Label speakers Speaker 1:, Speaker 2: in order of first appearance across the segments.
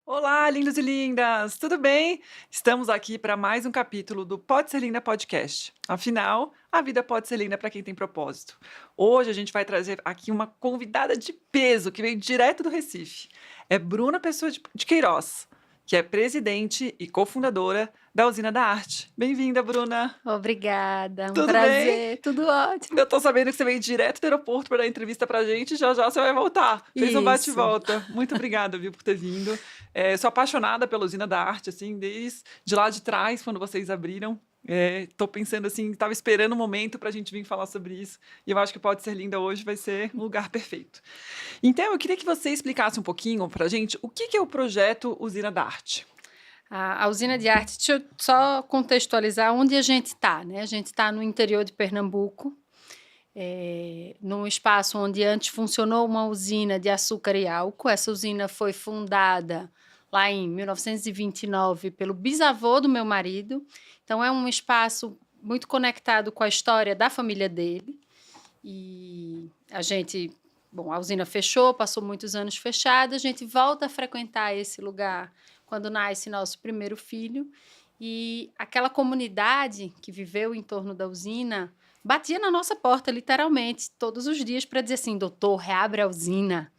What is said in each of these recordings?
Speaker 1: Olá, lindos e lindas! Tudo bem? Estamos aqui para mais um capítulo do Pode Ser Linda Podcast. Afinal, a vida pode ser linda para quem tem propósito. Hoje a gente vai trazer aqui uma convidada de peso que veio direto do Recife. É Bruna Pessoa de Queiroz, que é presidente e cofundadora da Usina da Arte. Bem-vinda, Bruna!
Speaker 2: Obrigada, um
Speaker 1: Tudo
Speaker 2: prazer,
Speaker 1: bem?
Speaker 2: tudo ótimo.
Speaker 1: Eu tô sabendo que você veio direto do aeroporto para dar entrevista pra gente, já já você vai voltar. Fez um bate e
Speaker 2: Isso.
Speaker 1: volta. Muito obrigada, viu, por ter vindo. Sou apaixonada pela Usina da Arte, assim, desde de lá de trás, quando vocês abriram. Tô pensando assim, estava esperando o momento para a gente vir falar sobre isso. E eu acho que Pode Ser Linda hoje vai ser um lugar perfeito. Então, eu queria que você explicasse um pouquinho pra gente o que é o projeto Usina da Arte.
Speaker 2: A usina de arte, deixa eu só contextualizar onde a gente está, né? A gente está no interior de Pernambuco, num espaço onde antes funcionou uma usina de açúcar e álcool. Essa usina foi fundada lá em 1929 pelo bisavô do meu marido. Então, é um espaço muito conectado com a história da família dele. E a usina fechou, passou muitos anos fechada, a gente volta a frequentar esse lugar quando nasce nosso primeiro filho, e aquela comunidade que viveu em torno da usina batia na nossa porta, literalmente, todos os dias para dizer assim: doutor, reabre a usina,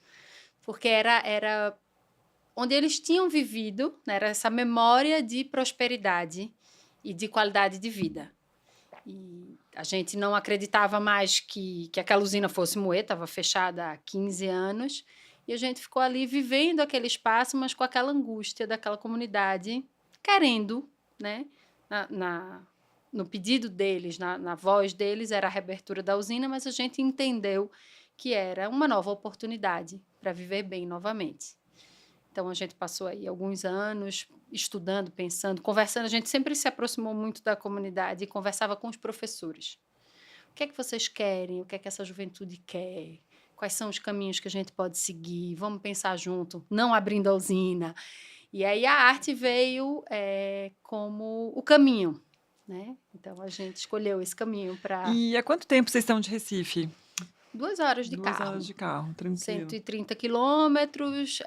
Speaker 2: porque era onde eles tinham vivido, né, era essa memória de prosperidade e de qualidade de vida. E a gente não acreditava mais que aquela usina fosse moer, estava fechada há 15 anos, e a gente ficou ali vivendo aquele espaço, mas com aquela angústia daquela comunidade, querendo, né, no pedido deles, na voz deles, era a reabertura da usina, mas a gente entendeu que era uma nova oportunidade para viver bem novamente. Então, a gente passou aí alguns anos estudando, pensando, conversando. A gente sempre se aproximou muito da comunidade e conversava com os professores. O que é que vocês querem? O que é que essa juventude quer? Quais são os caminhos que a gente pode seguir? Vamos pensar junto, não abrindo a usina. E aí a arte veio como o caminho, né? Então, a gente escolheu esse caminho para...
Speaker 1: E há quanto tempo vocês estão de Recife?
Speaker 2: 2 horas de
Speaker 1: 2
Speaker 2: carro.
Speaker 1: horas de carro, tranquilo.
Speaker 2: 130 quilômetros,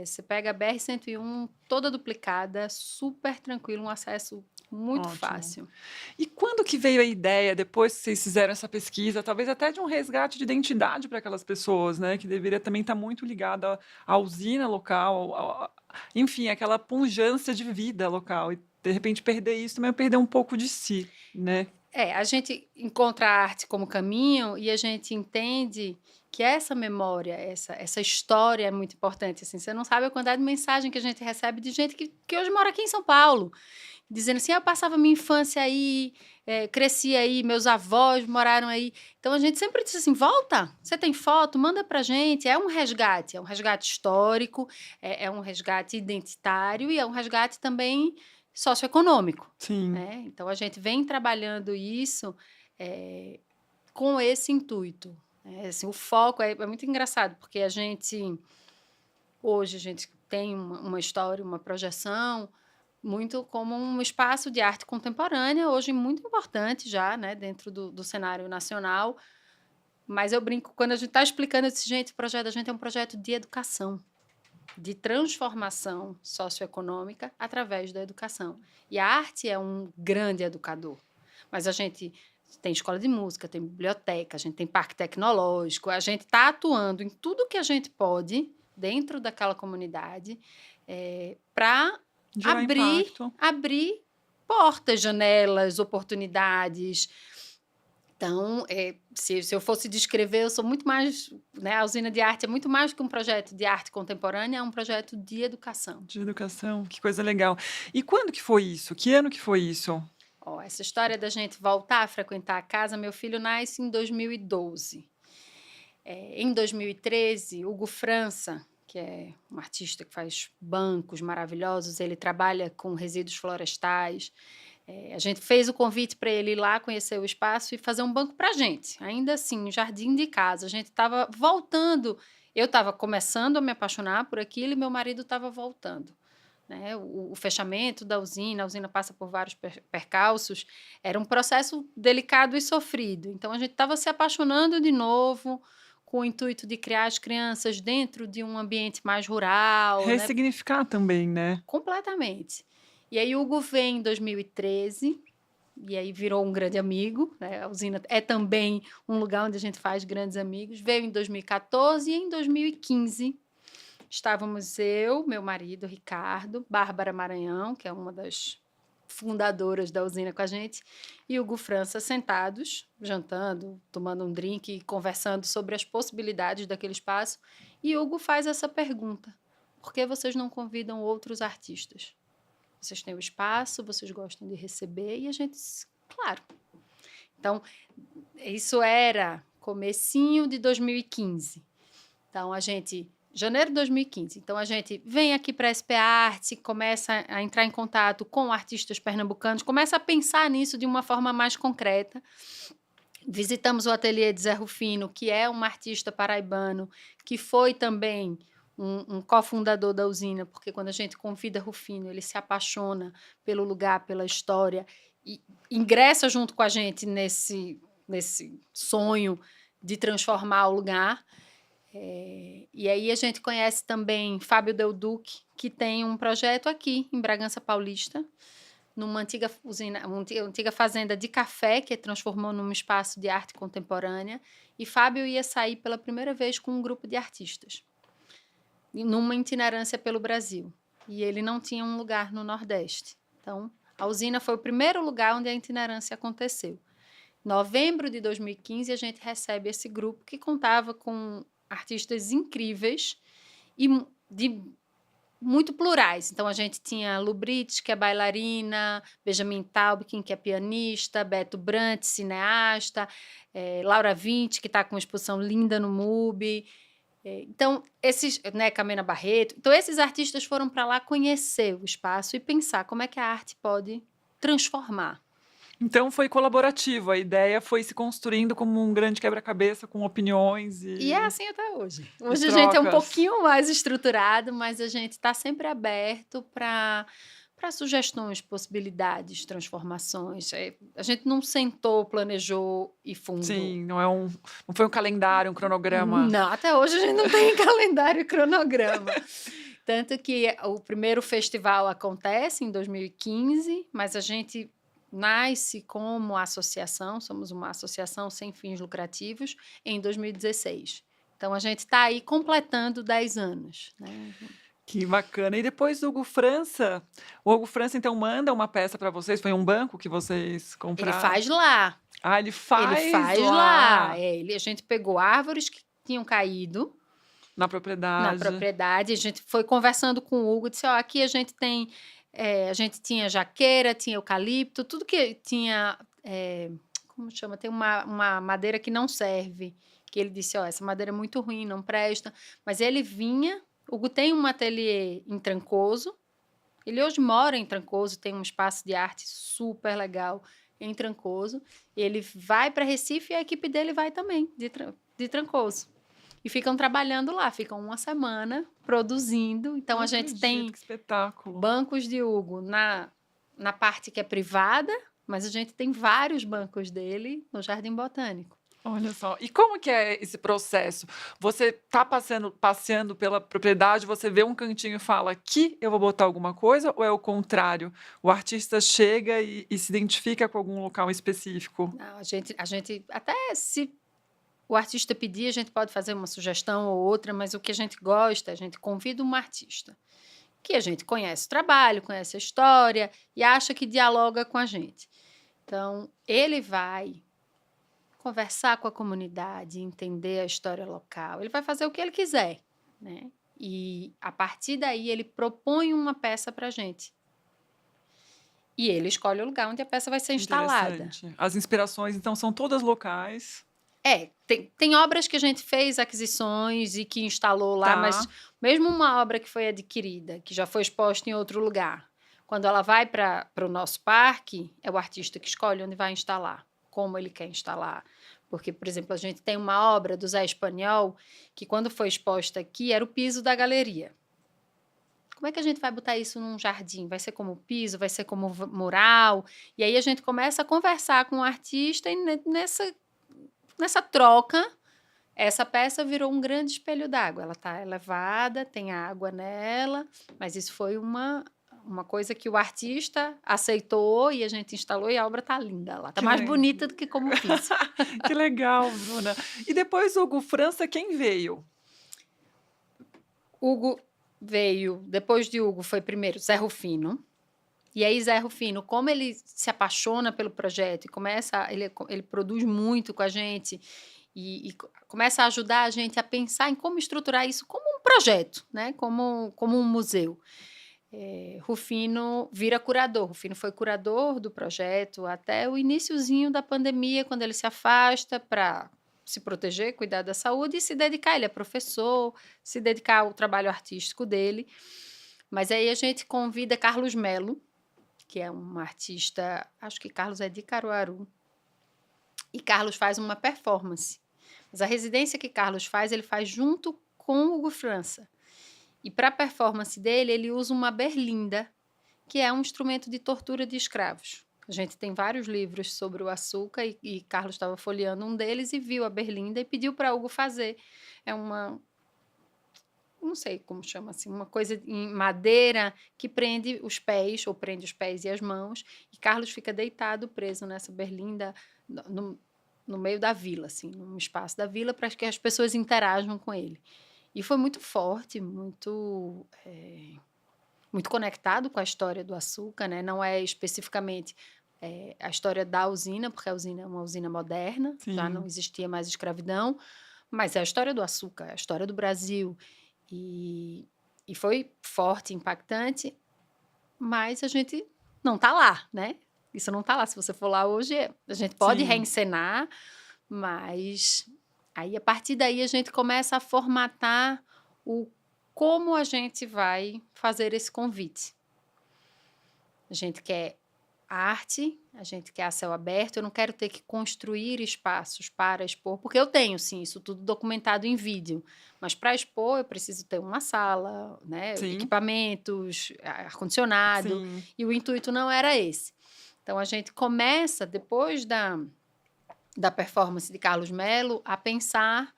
Speaker 2: você pega a BR-101 toda duplicada, super tranquilo, um acesso muito
Speaker 1: Ótimo.
Speaker 2: fácil.
Speaker 1: E quando que veio a ideia, depois que vocês fizeram essa pesquisa, talvez até de um resgate de identidade para aquelas pessoas, né? Que deveria também estar muito ligada à usina local, enfim, aquela pujança de vida local. E de repente perder isso também é perder um pouco de si, né?
Speaker 2: A gente encontra a arte como caminho e a gente entende que essa memória, essa história é muito importante. Assim, você não sabe a quantidade de mensagem que a gente recebe de gente que hoje mora aqui em São Paulo, dizendo assim: eu passava minha infância aí, cresci aí, meus avós moraram aí. Então, a gente sempre diz assim: volta, você tem foto, manda pra gente. É um resgate histórico, é um resgate identitário e é um resgate também socioeconômico.
Speaker 1: Sim.
Speaker 2: Né? Então, a gente vem trabalhando isso com esse intuito. Assim, o foco é muito engraçado, porque hoje a gente tem uma história, uma projeção muito como um espaço de arte contemporânea, hoje muito importante já, né, dentro do cenário nacional. Mas eu brinco, quando a gente está explicando esse gente, o projeto da gente é um projeto de educação, de transformação socioeconômica através da educação. E a arte é um grande educador. Mas a gente tem escola de música, tem biblioteca, a gente tem parque tecnológico, a gente está atuando em tudo que a gente pode dentro daquela comunidade para abrir portas, janelas, oportunidades. Então, se eu fosse descrever, eu sou muito mais... Né, a Usina de Arte é muito mais que um projeto de arte contemporânea, é um projeto de educação.
Speaker 1: De educação, que coisa legal. E quando que foi isso? Que ano que foi isso?
Speaker 2: Essa história da gente voltar a frequentar a casa, meu filho nasce em 2012. Em 2013, Hugo França, que é um artista que faz bancos maravilhosos, ele trabalha com resíduos florestais. A gente fez o convite para ele ir lá conhecer o espaço e fazer um banco para a gente. Ainda assim, um jardim de casa. A gente estava voltando. Eu estava começando a me apaixonar por aquilo e meu marido estava voltando. né? O fechamento da usina, a usina passa por vários percalços, era um processo delicado e sofrido. Então, a gente estava se apaixonando de novo, com o intuito de criar as crianças dentro de um ambiente mais rural, né?
Speaker 1: Ressignificar também, né?
Speaker 2: Completamente. E aí, o Hugo vem em 2013, e aí virou um grande amigo, né? A usina é também um lugar onde a gente faz grandes amigos. Veio em 2014 e em 2015 estávamos eu, meu marido, Ricardo, Bárbara Maranhão, que é uma das fundadoras da usina com a gente, e Hugo França sentados, jantando, tomando um drink e conversando sobre as possibilidades daquele espaço. E Hugo faz essa pergunta: por que vocês não convidam outros artistas? Vocês têm o espaço, vocês gostam de receber, e a gente disse, claro. Então, isso era comecinho de 2015. Então, janeiro de 2015. Então, a gente vem aqui para a SP Arte, começa a entrar em contato com artistas pernambucanos, começa a pensar nisso de uma forma mais concreta. Visitamos o ateliê de Zé Rufino, que é um artista paraibano, que foi também um cofundador da usina, porque quando a gente convida Rufino, ele se apaixona pelo lugar, pela história, e ingressa junto com a gente nesse sonho de transformar o lugar. E aí a gente conhece também Fábio Del Duque, que tem um projeto aqui em Bragança Paulista, numa antiga usina, uma antiga fazenda de café, que transformou num espaço de arte contemporânea, e Fábio ia sair pela primeira vez com um grupo de artistas, numa itinerância pelo Brasil. E ele não tinha um lugar no Nordeste. Então, a usina foi o primeiro lugar onde a itinerância aconteceu. Em novembro de 2015, a gente recebe esse grupo que contava com artistas incríveis e muito plurais. Então, a gente tinha Lu Brits, que é bailarina, Benjamin Taubkin, que é pianista, Beto Brant, cineasta, Laura Vinci, que está com uma exposição linda no MUBI. Então, né, Camena Barreto. Então, esses artistas foram para lá conhecer o espaço e pensar como é que a arte pode transformar.
Speaker 1: Então foi colaborativo, a ideia foi se construindo como um grande quebra-cabeça com opiniões
Speaker 2: E é assim até hoje.
Speaker 1: e
Speaker 2: Hoje a gente é um
Speaker 1: trocas.
Speaker 2: pouquinho mais estruturado, mas a gente está sempre aberto para sugestões, possibilidades, transformações. A gente não sentou, planejou e fundou.
Speaker 1: Sim, não foi um calendário, um cronograma.
Speaker 2: Não, até hoje a gente não tem calendário e cronograma. Tanto que o primeiro festival acontece em 2015, mas a gente nasce como associação, somos uma associação sem fins lucrativos, em 2016. Então, a gente está aí completando 10 anos, né?
Speaker 1: Que bacana. E depois o Hugo França, então manda uma peça para vocês, foi um banco que vocês compraram?
Speaker 2: Ele faz lá.
Speaker 1: Ah, ele faz
Speaker 2: lá.
Speaker 1: lá.
Speaker 2: A gente pegou árvores que tinham caído
Speaker 1: Na
Speaker 2: na
Speaker 1: propriedade.
Speaker 2: propriedade, a gente foi conversando com o Hugo, disse, aqui a gente tem, a gente tinha jaqueira, tinha eucalipto, tudo que tinha, como chama, tem uma madeira que não serve, que ele disse, essa madeira é muito ruim, não presta, mas ele vinha, o Hugo tem um ateliê em Trancoso, ele hoje mora em Trancoso, tem um espaço de arte super legal em Trancoso, ele vai para Recife e a equipe dele vai também, de Trancoso. E ficam trabalhando lá, ficam uma semana produzindo. Então, a gente tem
Speaker 1: que espetáculo.
Speaker 2: bancos de Hugo na parte que é privada, mas a gente tem vários bancos dele no Jardim Botânico.
Speaker 1: Olha só. E como que é esse processo? Você tá passeando pela propriedade, você vê um cantinho e fala, aqui eu vou botar alguma coisa? Ou é o contrário? O artista chega e se identifica com algum local específico?
Speaker 2: Não, a gente até se o artista pedir, a gente pode fazer uma sugestão ou outra, mas o que a gente gosta, a gente convida um artista que a gente conhece o trabalho, conhece a história e acha que dialoga com a gente. Então, ele vai conversar com a comunidade, entender a história local, ele vai fazer o que ele quiser, né? E, a partir daí, ele propõe uma peça para a gente. E ele escolhe o lugar onde a peça vai ser instalada.
Speaker 1: Interessante. As inspirações, então, são todas locais.
Speaker 2: Tem obras que a gente fez aquisições e que instalou lá,
Speaker 1: Tá.
Speaker 2: mas mesmo uma obra que foi adquirida, que já foi exposta em outro lugar, quando ela vai para o nosso parque, é o artista que escolhe onde vai instalar, como ele quer instalar. Porque, por exemplo, a gente tem uma obra do Zé Espanhol que, quando foi exposta aqui, era o piso da galeria. como é que a gente vai botar isso num jardim? Vai ser como piso? Vai ser como mural? E aí a gente começa a conversar com o artista e nessa troca, essa peça virou um grande espelho d'água. Ela está elevada, tem água nela, mas isso foi uma coisa que o artista aceitou e a gente instalou e a obra está linda lá. Está
Speaker 1: Que
Speaker 2: mais
Speaker 1: le
Speaker 2: bonita do que como fiz.
Speaker 1: que legal, Bruna. E depois, Hugo França, quem veio?
Speaker 2: Hugo veio, depois de Hugo foi primeiro Zé Rufino. E aí Zé Rufino, como ele se apaixona pelo projeto e ele produz muito com a gente e começa a ajudar a gente a pensar em como estruturar isso como um projeto, né? Como um museu. Rufino vira curador. Rufino foi curador do projeto até o iniciozinho da pandemia, quando ele se afasta para se proteger, cuidar da saúde e se dedicar. Ele é professor, se dedicar ao trabalho artístico dele. Mas aí a gente convida Carlos Melo, que é um artista, acho que Carlos é de Caruaru, e Carlos faz uma performance. Mas a residência que Carlos faz, ele faz junto com o Hugo França. E para a performance dele, ele usa uma berlinda, que é um instrumento de tortura de escravos. A gente tem vários livros sobre o açúcar e Carlos estava folheando um deles e viu a berlinda e pediu para Hugo fazer. É não sei como chama assim, uma coisa em madeira que prende os pés, ou prende os pés e as mãos, e Carlos fica deitado, preso nessa berlinda no meio da vila, assim, num espaço da vila, para que as pessoas interajam com ele. E foi muito forte, muito conectado com a história do açúcar, né? Não é especificamente a história da usina, porque a usina é uma usina moderna, já não existia mais escravidão, mas é a história do açúcar, a história do Brasil. E foi forte, impactante, mas a gente não está lá, né? Isso não está lá. Se você for lá hoje, a gente pode reencenar, mas aí, a partir daí, a gente começa a formatar como a gente vai fazer esse convite. A gente quer arte, a gente quer a céu aberto. Eu não quero ter que construir espaços para expor, porque eu tenho, sim, isso tudo documentado em vídeo. Mas para expor, eu preciso ter uma sala, né, equipamentos, ar-condicionado, e o intuito não era esse. Então, a gente começa, depois da performance de Carlos Melo, a pensar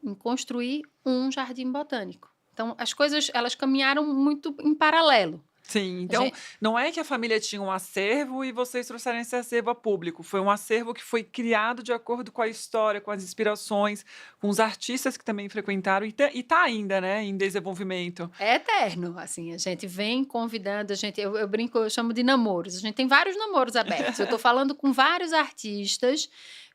Speaker 2: em construir um jardim botânico. Então, as coisas, elas caminharam muito em paralelo.
Speaker 1: Sim, então não é que a família tinha um acervo e vocês trouxeram esse acervo a público, foi um acervo que foi criado de acordo com a história, com as inspirações, com os artistas que também frequentaram e tá ainda, né, em desenvolvimento.
Speaker 2: É eterno, assim, a gente vem convidando, eu brinco, eu chamo de namoros, a gente tem vários namoros abertos, eu estou falando com vários artistas,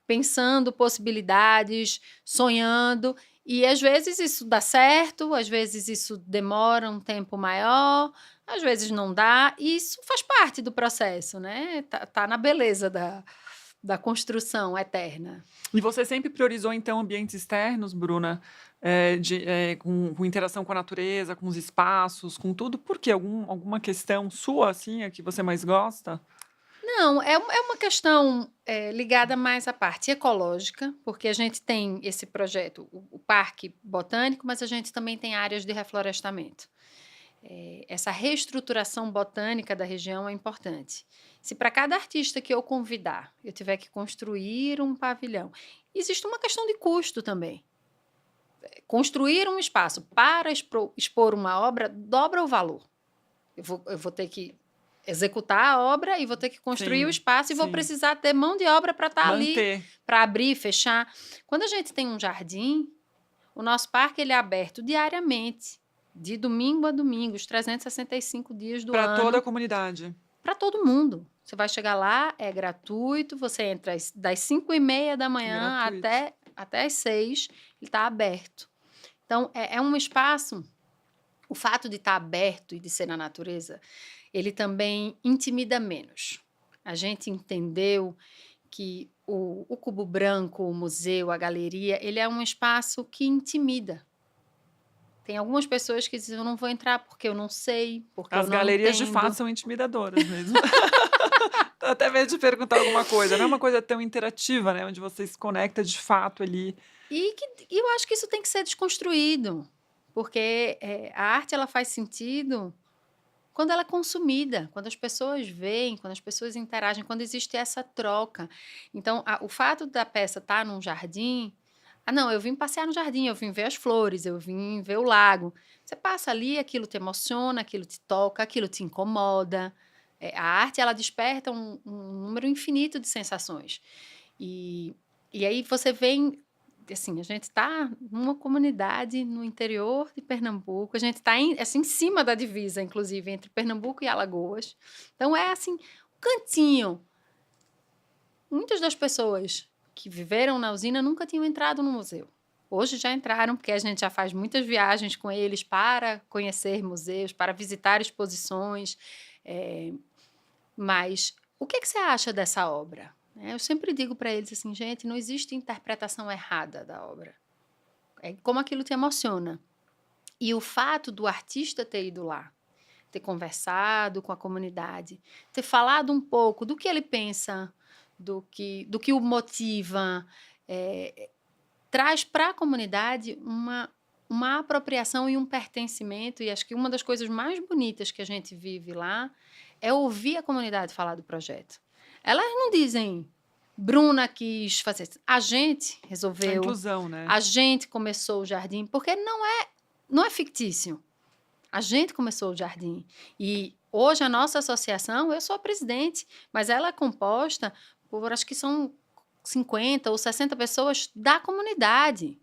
Speaker 2: pensando possibilidades, sonhando, e às vezes isso dá certo, às vezes isso demora um tempo maior, às vezes não dá, e isso faz parte do processo, né? Tá na beleza da construção eterna.
Speaker 1: E você sempre priorizou, então, ambientes externos, Bruna, com interação com a natureza, com os espaços, com tudo? Por quê? Alguma questão sua, assim, a que você mais gosta?
Speaker 2: Não, é uma questão ligada mais à parte ecológica, porque a gente tem esse projeto, o Parque Botânico, mas a gente também tem áreas de reflorestamento. Essa reestruturação botânica da região é importante. Se para cada artista que eu convidar, eu tiver que construir um pavilhão, existe uma questão de custo também. Construir um espaço para expor uma obra dobra o valor. Eu vou ter que executar a obra e vou ter que construir o espaço e vou precisar ter mão de obra para estar ali, para abrir, fechar. Quando a gente tem um jardim, o nosso parque ele é aberto diariamente, de domingo a domingo, os 365 dias do ano.
Speaker 1: Para toda a comunidade.
Speaker 2: Para todo mundo. Você vai chegar lá, é gratuito, você entra das 5h30 da manhã até as 6, ele está aberto. Então, é um espaço, o fato de estar aberto e de ser na natureza, ele também intimida menos. A gente entendeu que o Cubo Branco, o museu, a galeria, ele é um espaço que intimida. Tem algumas pessoas que dizem, eu não vou entrar porque eu não sei, porque eu não entendo.
Speaker 1: As galerias, de fato, são intimidadoras mesmo. Até mesmo de perguntar alguma coisa. Não é uma coisa tão interativa, né? Onde você se conecta de fato ali.
Speaker 2: E eu acho que isso tem que ser desconstruído. porque a arte ela faz sentido quando ela é consumida, quando as pessoas veem, quando as pessoas interagem, quando existe essa troca. Então, o fato da peça estar num jardim, não, eu vim passear no jardim, eu vim ver as flores, eu vim ver o lago. Você passa ali, aquilo te emociona, aquilo te toca, aquilo te incomoda. A arte, ela desperta um número infinito de sensações. E, e aí você vem, assim, a gente está numa comunidade no interior de Pernambuco, a gente está assim, em cima da divisa, inclusive, entre Pernambuco e Alagoas. Então, é assim, um cantinho. Muitas das pessoas que viveram na usina nunca tinham entrado no museu. Hoje já entraram, porque a gente já faz muitas viagens com eles para conhecer museus, para visitar exposições. Mas o que você acha dessa obra? Eu sempre digo para eles assim, gente, não existe interpretação errada da obra. É como aquilo te emociona. E o fato do artista ter ido lá, ter conversado com a comunidade, ter falado um pouco do que ele pensa, do que o motiva, traz para a comunidade uma apropriação e um pertencimento. E acho que uma das coisas mais bonitas que a gente vive lá é ouvir a comunidade falar do projeto. Elas não dizem, Bruna quis fazer isso. A gente
Speaker 1: A
Speaker 2: resolveu,
Speaker 1: inclusão, né?
Speaker 2: a gente começou o jardim, porque não é fictício. A gente começou o jardim. E hoje a nossa associação, eu sou a presidente, mas ela é composta por, acho que são 50 ou 60 pessoas da comunidade.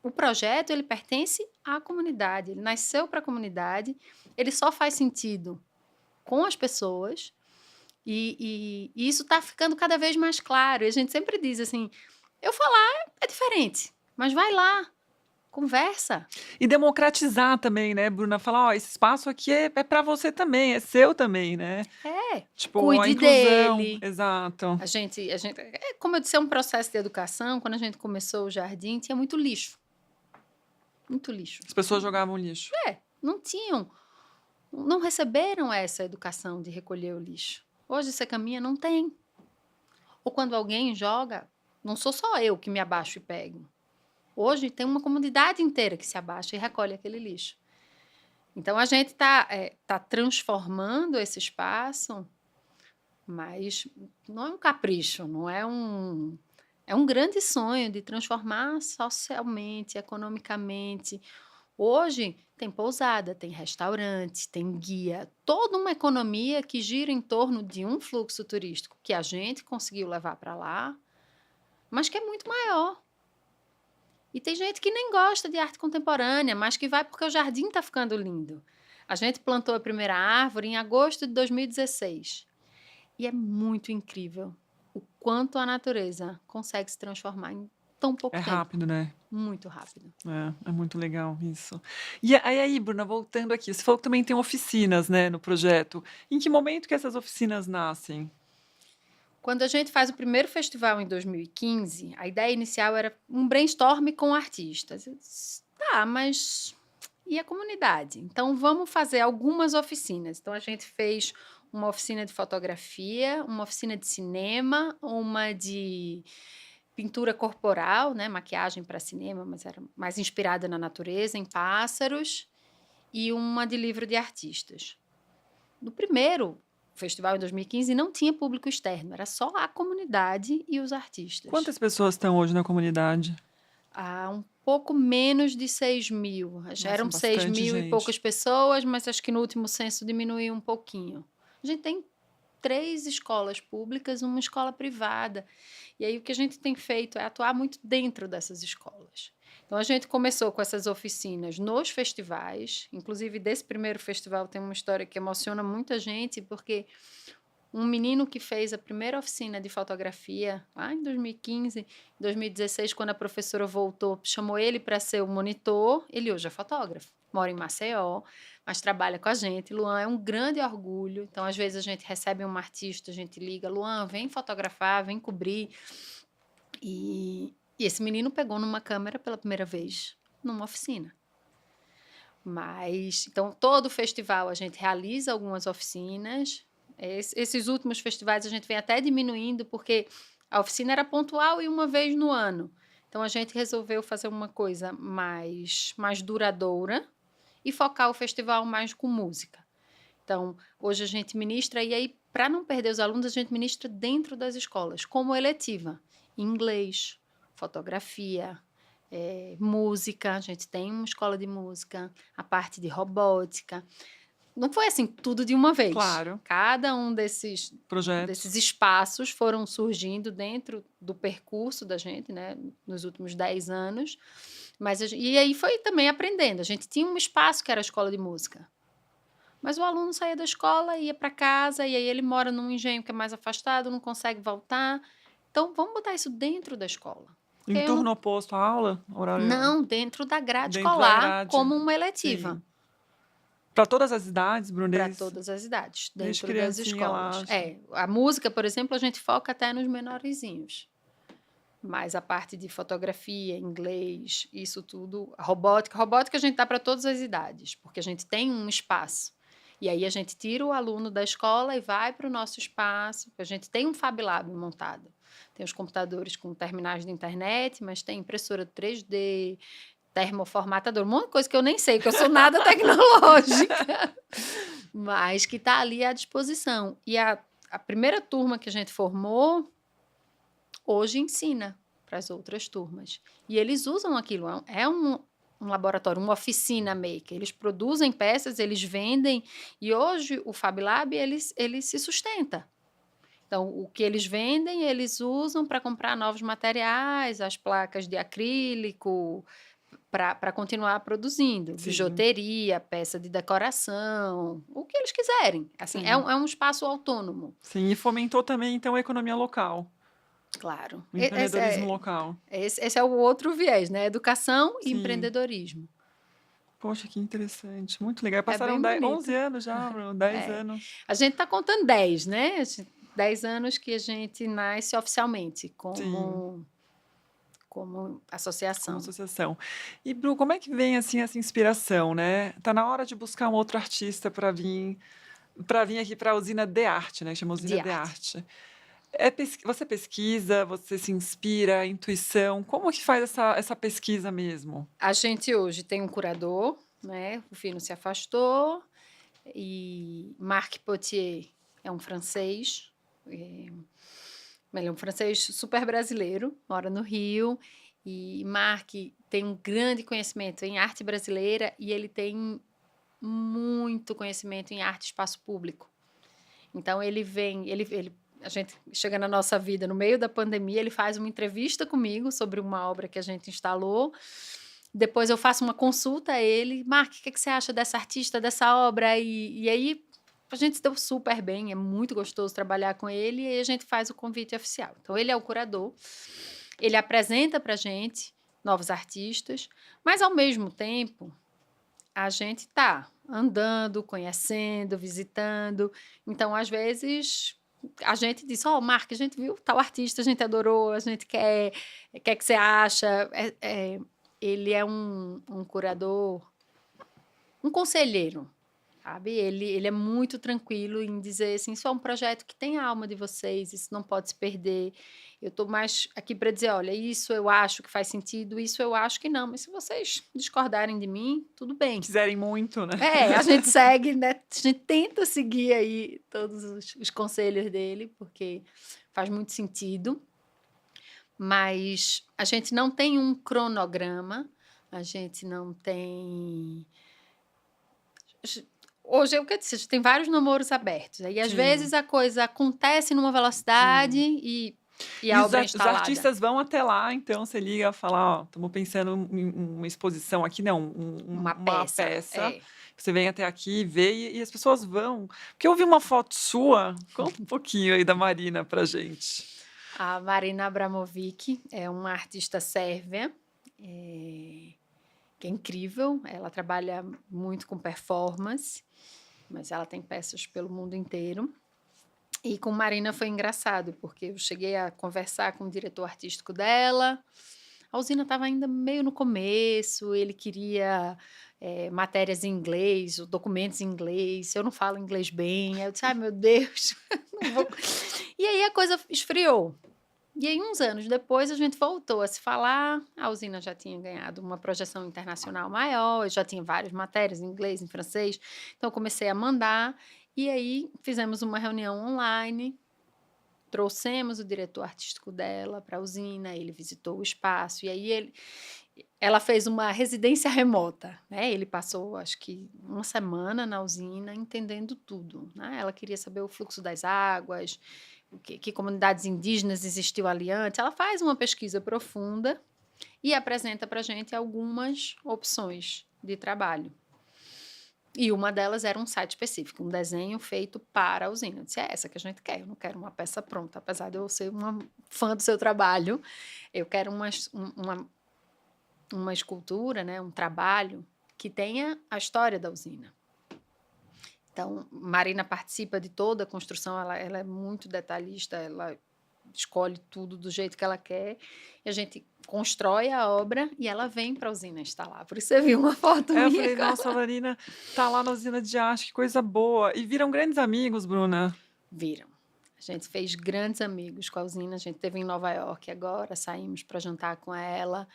Speaker 2: O projeto, ele pertence à comunidade, ele nasceu para a comunidade, ele só faz sentido com as pessoas e isso está ficando cada vez mais claro. E a gente sempre diz assim, eu falar é diferente, mas vai lá, conversa.
Speaker 1: E democratizar também, né, Bruna? Falar, ó, esse espaço aqui é para você também, é seu também, né? Tipo, a
Speaker 2: Cuide
Speaker 1: inclusão,
Speaker 2: dele.
Speaker 1: exato.
Speaker 2: A gente, como eu disse, é um processo de educação. Quando a gente começou o jardim, tinha muito lixo. Muito lixo.
Speaker 1: As pessoas jogavam lixo.
Speaker 2: Não receberam essa educação de recolher o lixo. Hoje você caminha, não tem. Ou quando alguém joga, não sou só eu que me abaixo e pego. Hoje tem uma comunidade inteira que se abaixa e recolhe aquele lixo. Então a gente tá transformando esse espaço, mas não é um capricho, não é é um grande sonho de transformar socialmente, economicamente. Hoje tem pousada, tem restaurante, tem guia, toda uma economia que gira em torno de um fluxo turístico que a gente conseguiu levar para lá, mas que é muito maior. E tem gente que nem gosta de arte contemporânea, mas que vai porque o jardim está ficando lindo. A gente plantou a primeira árvore em agosto de 2016. E é muito incrível o quanto a natureza consegue se transformar em tão pouco
Speaker 1: É
Speaker 2: tempo.
Speaker 1: rápido, né?
Speaker 2: Muito rápido.
Speaker 1: É muito legal isso. E aí, Bruna, voltando aqui, você falou que também tem oficinas, né, no projeto. Em que momento que essas oficinas nascem?
Speaker 2: Quando a gente faz o primeiro festival em 2015, a ideia inicial era um brainstorm com artistas. Eu disse, tá, mas e a comunidade? Então vamos fazer algumas oficinas. Então a gente fez uma oficina de fotografia, uma oficina de cinema, uma de pintura corporal, né, maquiagem para cinema, mas era mais inspirada na natureza, em pássaros, e uma de livro de artistas. No primeiro festival, em 2015, não tinha público externo, era só a comunidade e os artistas.
Speaker 1: Quantas pessoas estão hoje na comunidade?
Speaker 2: Um pouco menos de 6.000.
Speaker 1: Nossa,
Speaker 2: Eram 6.000 e
Speaker 1: gente.
Speaker 2: poucas pessoas, mas acho que no último censo diminuiu um pouquinho. A gente tem 3 escolas públicas, uma escola privada. E aí o que a gente tem feito é atuar muito dentro dessas escolas. Então a gente começou com essas oficinas nos festivais, inclusive desse primeiro festival tem uma história que emociona muita gente, porque um menino que fez a primeira oficina de fotografia lá em 2015, 2016, quando a professora voltou, chamou ele para ser o monitor. Ele hoje é fotógrafo, mora em Maceió, mas trabalha com a gente. Luan é um grande orgulho. Então, às vezes, a gente recebe um artista, a gente liga, Luan, vem fotografar, vem cobrir. E esse menino pegou numa câmera pela primeira vez, numa oficina. Mas, então, todo festival a gente realiza algumas oficinas. Esses últimos festivais a gente vem até diminuindo, porque a oficina era pontual e uma vez no ano. Então, a gente resolveu fazer uma coisa mais duradoura e focar o festival mais com música. Então, hoje a gente ministra, e aí, para não perder os alunos, a gente ministra dentro das escolas, como eletiva. Inglês, fotografia, música, a gente tem uma escola de música, a parte de robótica. Não foi assim, tudo de uma vez.
Speaker 1: Claro.
Speaker 2: Cada um desses
Speaker 1: Projetos.
Speaker 2: espaços foram surgindo dentro do percurso da gente, né, nos últimos 10 anos. E aí foi também aprendendo. A gente tinha um espaço que era a escola de música. Mas o aluno saía da escola, ia para casa, e aí ele mora num engenho que é mais afastado, não consegue voltar. Então, vamos botar isso dentro da escola.
Speaker 1: Em turno oposto à aula? Horário...
Speaker 2: Não, dentro da grade
Speaker 1: Dentro da
Speaker 2: escolar,
Speaker 1: grade.
Speaker 2: como uma eletiva.
Speaker 1: Sim. Para todas as idades, Bruno?
Speaker 2: Para todas as idades,
Speaker 1: Desde
Speaker 2: dentro das
Speaker 1: criancinha lá.
Speaker 2: escolas. A música, por exemplo, a gente foca até nos menorzinhos. Mas a parte de fotografia, inglês, isso tudo, robótica a gente dá para todas as idades, porque a gente tem um espaço. E aí a gente tira o aluno da escola e vai para o nosso espaço. A gente tem um Fab Lab montado. Tem os computadores com terminais de internet, mas tem impressora 3D, termoformatador, um monte de coisa que eu nem sei, que eu sou nada tecnológica, mas que está ali à disposição. E a primeira turma que a gente formou, hoje ensina para as outras turmas. E eles usam aquilo, é um laboratório, uma oficina maker. Eles produzem peças, eles vendem, e hoje o Fab Lab, ele se sustenta. Então, o que eles vendem, eles usam para comprar novos materiais, as placas de acrílico, para continuar produzindo.
Speaker 1: Sim.
Speaker 2: Bijuteria, peça de decoração, o que eles quiserem. Assim, é um espaço autônomo.
Speaker 1: Sim, e fomentou também, então, a economia local.
Speaker 2: Claro.
Speaker 1: O empreendedorismo local.
Speaker 2: Esse é o outro viés, né? Educação e
Speaker 1: Sim.
Speaker 2: empreendedorismo.
Speaker 1: Poxa, que interessante. Muito legal. Passaram
Speaker 2: bem
Speaker 1: 11 anos já, Bruno, 10 anos.
Speaker 2: A gente está contando 10, né? 10 anos que a gente nasce oficialmente como associação.
Speaker 1: Como associação. E, Bru, como é que vem assim essa inspiração, né? Tá na hora de buscar um outro artista para vir aqui para a usina de arte, né? Que chama usina de arte. Você pesquisa, você se inspira, intuição. Como que faz essa pesquisa mesmo?
Speaker 2: A gente hoje tem um curador, né? O Fino se afastou, e Marc Potier é um francês. Ele é um francês super brasileiro, mora no Rio, e Marc tem um grande conhecimento em arte brasileira e ele tem muito conhecimento em arte espaço público. Então, a gente chega na nossa vida no meio da pandemia, ele faz uma entrevista comigo sobre uma obra que a gente instalou. Depois eu faço uma consulta a ele. Marc, o que você acha dessa artista, dessa obra? E aí a gente se deu super bem, é muito gostoso trabalhar com ele, e aí a gente faz o convite oficial. Então, ele é o curador, ele apresenta para a gente novos artistas, mas, ao mesmo tempo, a gente está andando, conhecendo, visitando. Então, às vezes, a gente diz, Marc, a gente viu tal artista, a gente adorou, a gente quer, o que você acha? Ele é um curador, um conselheiro, sabe? Ele é muito tranquilo em dizer assim, isso é um projeto que tem a alma de vocês, isso não pode se perder. Eu estou mais aqui para dizer, olha, isso eu acho que faz sentido, isso eu acho que não, mas se vocês discordarem de mim, tudo bem.
Speaker 1: Quiserem muito, né?
Speaker 2: A gente segue, né? A gente tenta seguir aí todos os conselhos dele, porque faz muito sentido. Mas a gente não tem um cronograma, a gente não tem... Hoje, é o que eu disse, a gente tem vários namoros abertos. Aí, às vezes, a coisa acontece numa velocidade e a obra é instalada.
Speaker 1: Os artistas vão até lá, então você liga e fala, estamos pensando em uma exposição aqui, não, uma peça. Você vem até aqui, vê e as pessoas vão. Porque eu vi uma foto sua, conta um pouquinho aí da Marina pra gente.
Speaker 2: A Marina Abramovic é uma artista sérvia, que é incrível. Ela trabalha muito com performance, mas ela tem peças pelo mundo inteiro. E com Marina foi engraçado, porque eu cheguei a conversar com o diretor artístico dela. A usina estava ainda meio no começo, ele queria matérias em inglês, documentos em inglês. Eu não falo inglês bem. Aí eu disse, meu Deus, não vou... E aí a coisa esfriou. E aí, uns anos depois, a gente voltou a se falar, a usina já tinha ganhado uma projeção internacional maior, eu já tinha várias matérias em inglês, em francês, então eu comecei a mandar, e aí fizemos uma reunião online, trouxemos o diretor artístico dela para a usina, ele visitou o espaço, e aí ela fez uma residência remota, né? Ele passou, acho que, uma semana na usina entendendo tudo, né? Ela queria saber o fluxo das águas, que comunidades indígenas existiu ali antes. Ela faz uma pesquisa profunda e apresenta para a gente algumas opções de trabalho. E uma delas era um site específico, um desenho feito para a usina. Eu disse, é essa que a gente quer, eu não quero uma peça pronta, apesar de eu ser uma fã do seu trabalho, eu quero uma escultura, né, um trabalho que tenha a história da usina. Então, Marina participa de toda a construção, ela é muito detalhista, ela escolhe tudo do jeito que ela quer, e a gente constrói a obra e ela vem para a usina instalar. Por isso você viu uma foto
Speaker 1: Eu
Speaker 2: minha
Speaker 1: falei,
Speaker 2: com
Speaker 1: nossa, a Marina tá lá na usina de arte, que coisa boa. E viram grandes amigos, Bruna.
Speaker 2: Viram. A gente fez grandes amigos com a usina, a gente esteve em Nova York agora, saímos para jantar com ela,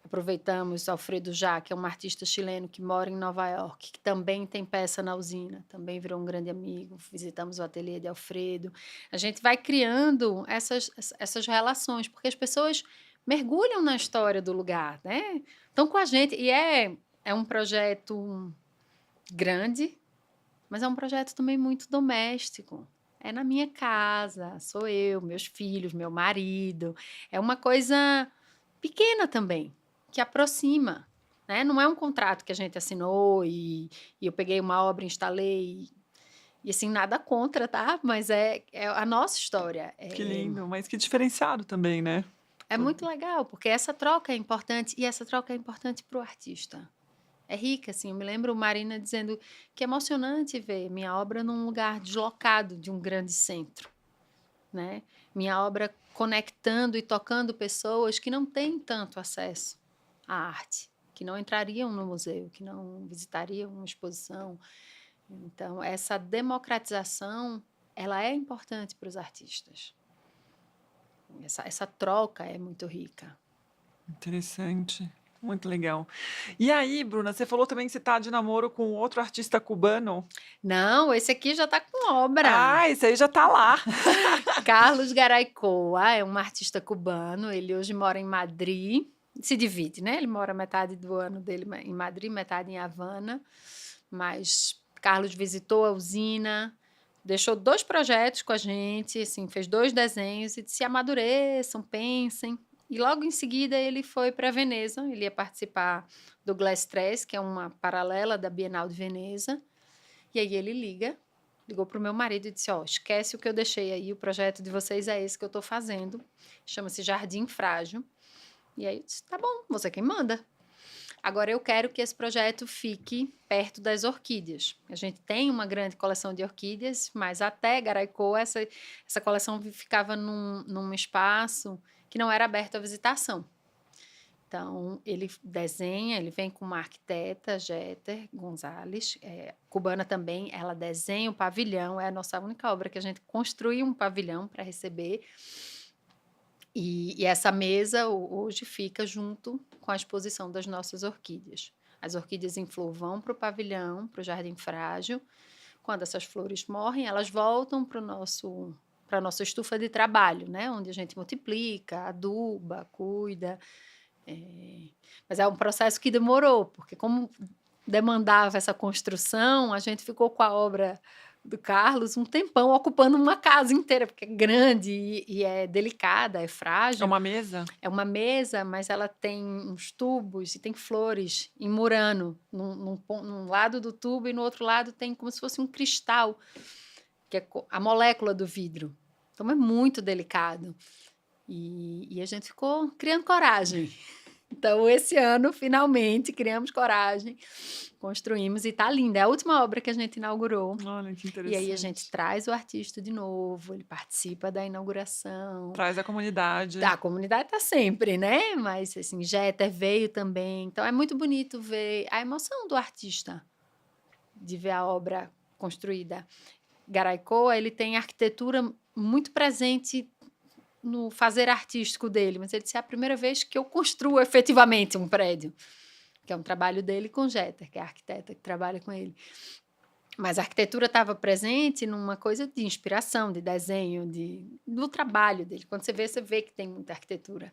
Speaker 2: aproveitamos Alfredo Já, que é um artista chileno que mora em Nova York, que também tem peça na usina, também virou um grande amigo, visitamos o ateliê de Alfredo. A gente vai criando essas relações, porque as pessoas mergulham na história do lugar, né? Estão com a gente, e é um projeto grande, mas é um projeto também muito doméstico. É na minha casa, sou eu, meus filhos, meu marido. É uma coisa pequena também, que aproxima, né? Não é um contrato que a gente assinou e eu peguei uma obra, instalei e assim, nada contra, tá? Mas é a nossa história.
Speaker 1: Que lindo, mas que diferenciado também, né?
Speaker 2: É muito legal, porque essa troca é importante e essa troca é importante para o artista. É rica, assim. Eu me lembro Marina dizendo que é emocionante ver minha obra num lugar deslocado de um grande centro, né? Minha obra conectando e tocando pessoas que não têm tanto acesso à arte, que não entrariam no museu, que não visitariam uma exposição. Então, essa democratização, ela é importante para os artistas. Essa troca é muito rica.
Speaker 1: Interessante. Muito legal. E aí, Bruna, você falou também que você tá de namoro com outro artista cubano.
Speaker 2: Não, esse aqui já está com obra.
Speaker 1: Ah, esse aí já tá lá.
Speaker 2: Carlos Garaycoa é um artista cubano, ele hoje mora em Madrid, se divide, né? Ele mora metade do ano dele em Madrid, metade em Havana, mas Carlos visitou a usina, deixou 2 projetos com a gente, assim, fez 2 desenhos e disse amadureçam, pensem. E logo em seguida ele foi para Veneza, ele ia participar do Glass 3, que é uma paralela da Bienal de Veneza, e aí ele ligou para o meu marido e disse, ó, esquece o que eu deixei aí, o projeto de vocês é esse que eu estou fazendo, chama-se Jardim Frágil. E aí eu disse, tá bom, você quem manda. Agora eu quero que esse projeto fique perto das orquídeas. A gente tem uma grande coleção de orquídeas, mas até Garaycoa essa coleção ficava num espaço que não era aberto à visitação. Então, ele desenha, ele vem com uma arquiteta, Jeter Gonzalez, cubana também, ela desenha o pavilhão, é a nossa única obra que a gente construiu um pavilhão para receber. E essa mesa hoje fica junto com a exposição das nossas orquídeas. As orquídeas em flor vão para o pavilhão, para o Jardim Frágil. Quando essas flores morrem, elas voltam para a nossa estufa de trabalho, né? Onde a gente multiplica, aduba, cuida. Mas é um processo que demorou, porque como demandava essa construção, a gente ficou com a obra do Carlos um tempão ocupando uma casa inteira, porque é grande e é delicada, é
Speaker 1: É
Speaker 2: frágil.
Speaker 1: uma mesa?
Speaker 2: É uma mesa, mas ela tem uns tubos e tem flores em murano, num lado do tubo e no outro lado tem como se fosse um cristal, que é a molécula do vidro. Então é muito delicado. E a gente ficou criando coragem. Então, esse ano, finalmente, criamos coragem, construímos e está linda. É a última obra que a gente inaugurou.
Speaker 1: Olha, que
Speaker 2: E aí a gente
Speaker 1: interessante.
Speaker 2: traz o artista de novo, ele participa da inauguração.
Speaker 1: Traz a comunidade.
Speaker 2: A comunidade está sempre, né? Mas, assim, Jeter veio também. Então, é muito bonito ver a emoção do artista, de ver a obra construída. Garaycoa, ele tem arquitetura muito presente no fazer artístico dele, mas ele disse, é a primeira vez que eu construo efetivamente um prédio, que é um trabalho dele com Jeter, que é a arquiteta que trabalha com ele. Mas a arquitetura estava presente numa coisa de inspiração, de desenho, do trabalho dele. Quando você vê que tem muita arquitetura.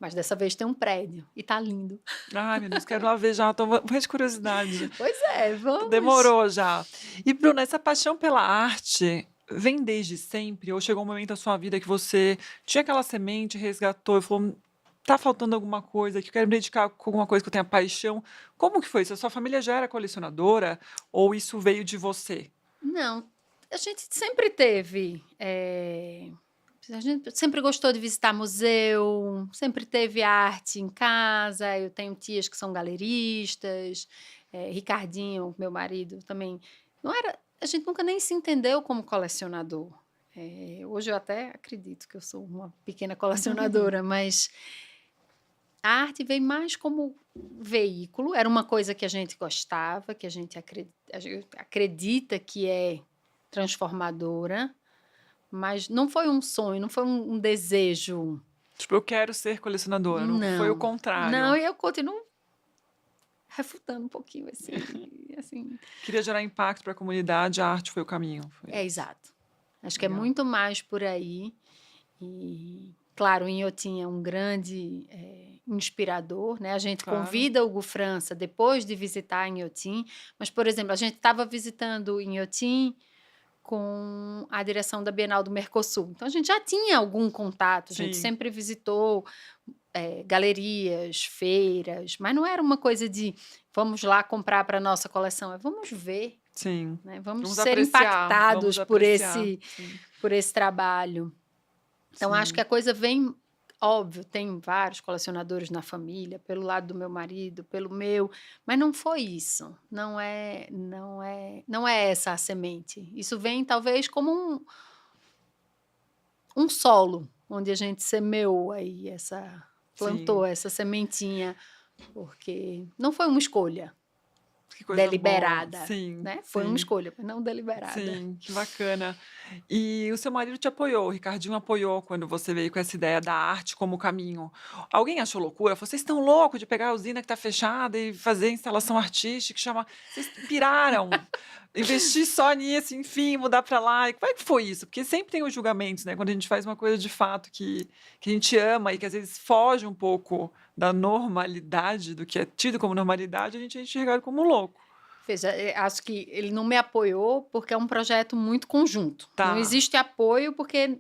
Speaker 2: Mas dessa vez tem um prédio e tá lindo.
Speaker 1: Ai, meu Deus, quero lá ver já, tô morrendo de curiosidade.
Speaker 2: Pois é, vamos.
Speaker 1: Demorou já. E, Bruna, essa paixão pela arte vem desde sempre? Ou chegou um momento da sua vida que você tinha aquela semente, resgatou e falou, tá faltando alguma coisa, que eu quero me dedicar com alguma coisa que eu tenha paixão? Como que foi isso? A sua família já era colecionadora ou isso veio de você?
Speaker 2: Não, a gente sempre teve. A gente sempre gostou de visitar museu, sempre teve arte em casa. Eu tenho tias que são galeristas, Ricardinho, meu marido, também. Não era, a gente nunca nem se entendeu como colecionador. Hoje eu até acredito que eu sou uma pequena colecionadora, mas a arte veio mais como veículo. Era uma coisa que a gente gostava, que a gente acredita que é transformadora. Mas não foi um sonho, não foi um desejo.
Speaker 1: Tipo, eu quero ser colecionadora, não foi o
Speaker 2: Não.
Speaker 1: contrário.
Speaker 2: Não, e eu continuo refutando um pouquinho assim.
Speaker 1: Queria gerar impacto para a comunidade, a arte foi o caminho. Foi.
Speaker 2: Exato. Acho que é
Speaker 1: Legal.
Speaker 2: muito mais por aí. E, claro, o Inhotim é um grande inspirador, né? A gente
Speaker 1: Claro.
Speaker 2: convida o Hugo França depois de visitar Inhotim, mas, por exemplo, a gente estava visitando Inhotim com a direção da Bienal do Mercosul. Então, a gente já tinha algum contato, a gente
Speaker 1: Sim.
Speaker 2: sempre visitou galerias, feiras, mas não era uma coisa de vamos lá comprar para a nossa coleção, é vamos ver,
Speaker 1: Sim.
Speaker 2: né? Vamos
Speaker 1: Vamos
Speaker 2: ser
Speaker 1: apreciar,
Speaker 2: impactados
Speaker 1: vamos apreciar.
Speaker 2: por esse trabalho. Então,
Speaker 1: Sim.
Speaker 2: acho que a coisa vem, óbvio, tem vários colecionadores na família, pelo lado do meu marido, pelo meu, mas não foi isso. Não é essa a semente. Isso vem talvez como um solo, onde a gente semeou aí plantou essa sementinha, porque não foi uma escolha
Speaker 1: Que coisa
Speaker 2: deliberada,
Speaker 1: boa. Sim,
Speaker 2: né? Foi uma
Speaker 1: sim.
Speaker 2: escolha, mas não deliberada.
Speaker 1: Sim, que bacana. E o seu marido te apoiou, o Ricardinho apoiou quando você veio com essa ideia da arte como caminho. Alguém achou loucura? Falou, vocês estão loucos de pegar a usina que está fechada e fazer instalação artística, que chama... Vocês piraram. Investir só nisso, enfim, mudar para lá. E como é que foi isso? Porque sempre tem os julgamentos, né? Quando a gente faz uma coisa de fato que a gente ama e que às vezes foge um pouco da normalidade, do que é tido como normalidade, a gente é enxergado como louco.
Speaker 2: Veja, acho que ele não me apoiou porque é um projeto muito conjunto.
Speaker 1: Tá.
Speaker 2: Não existe apoio porque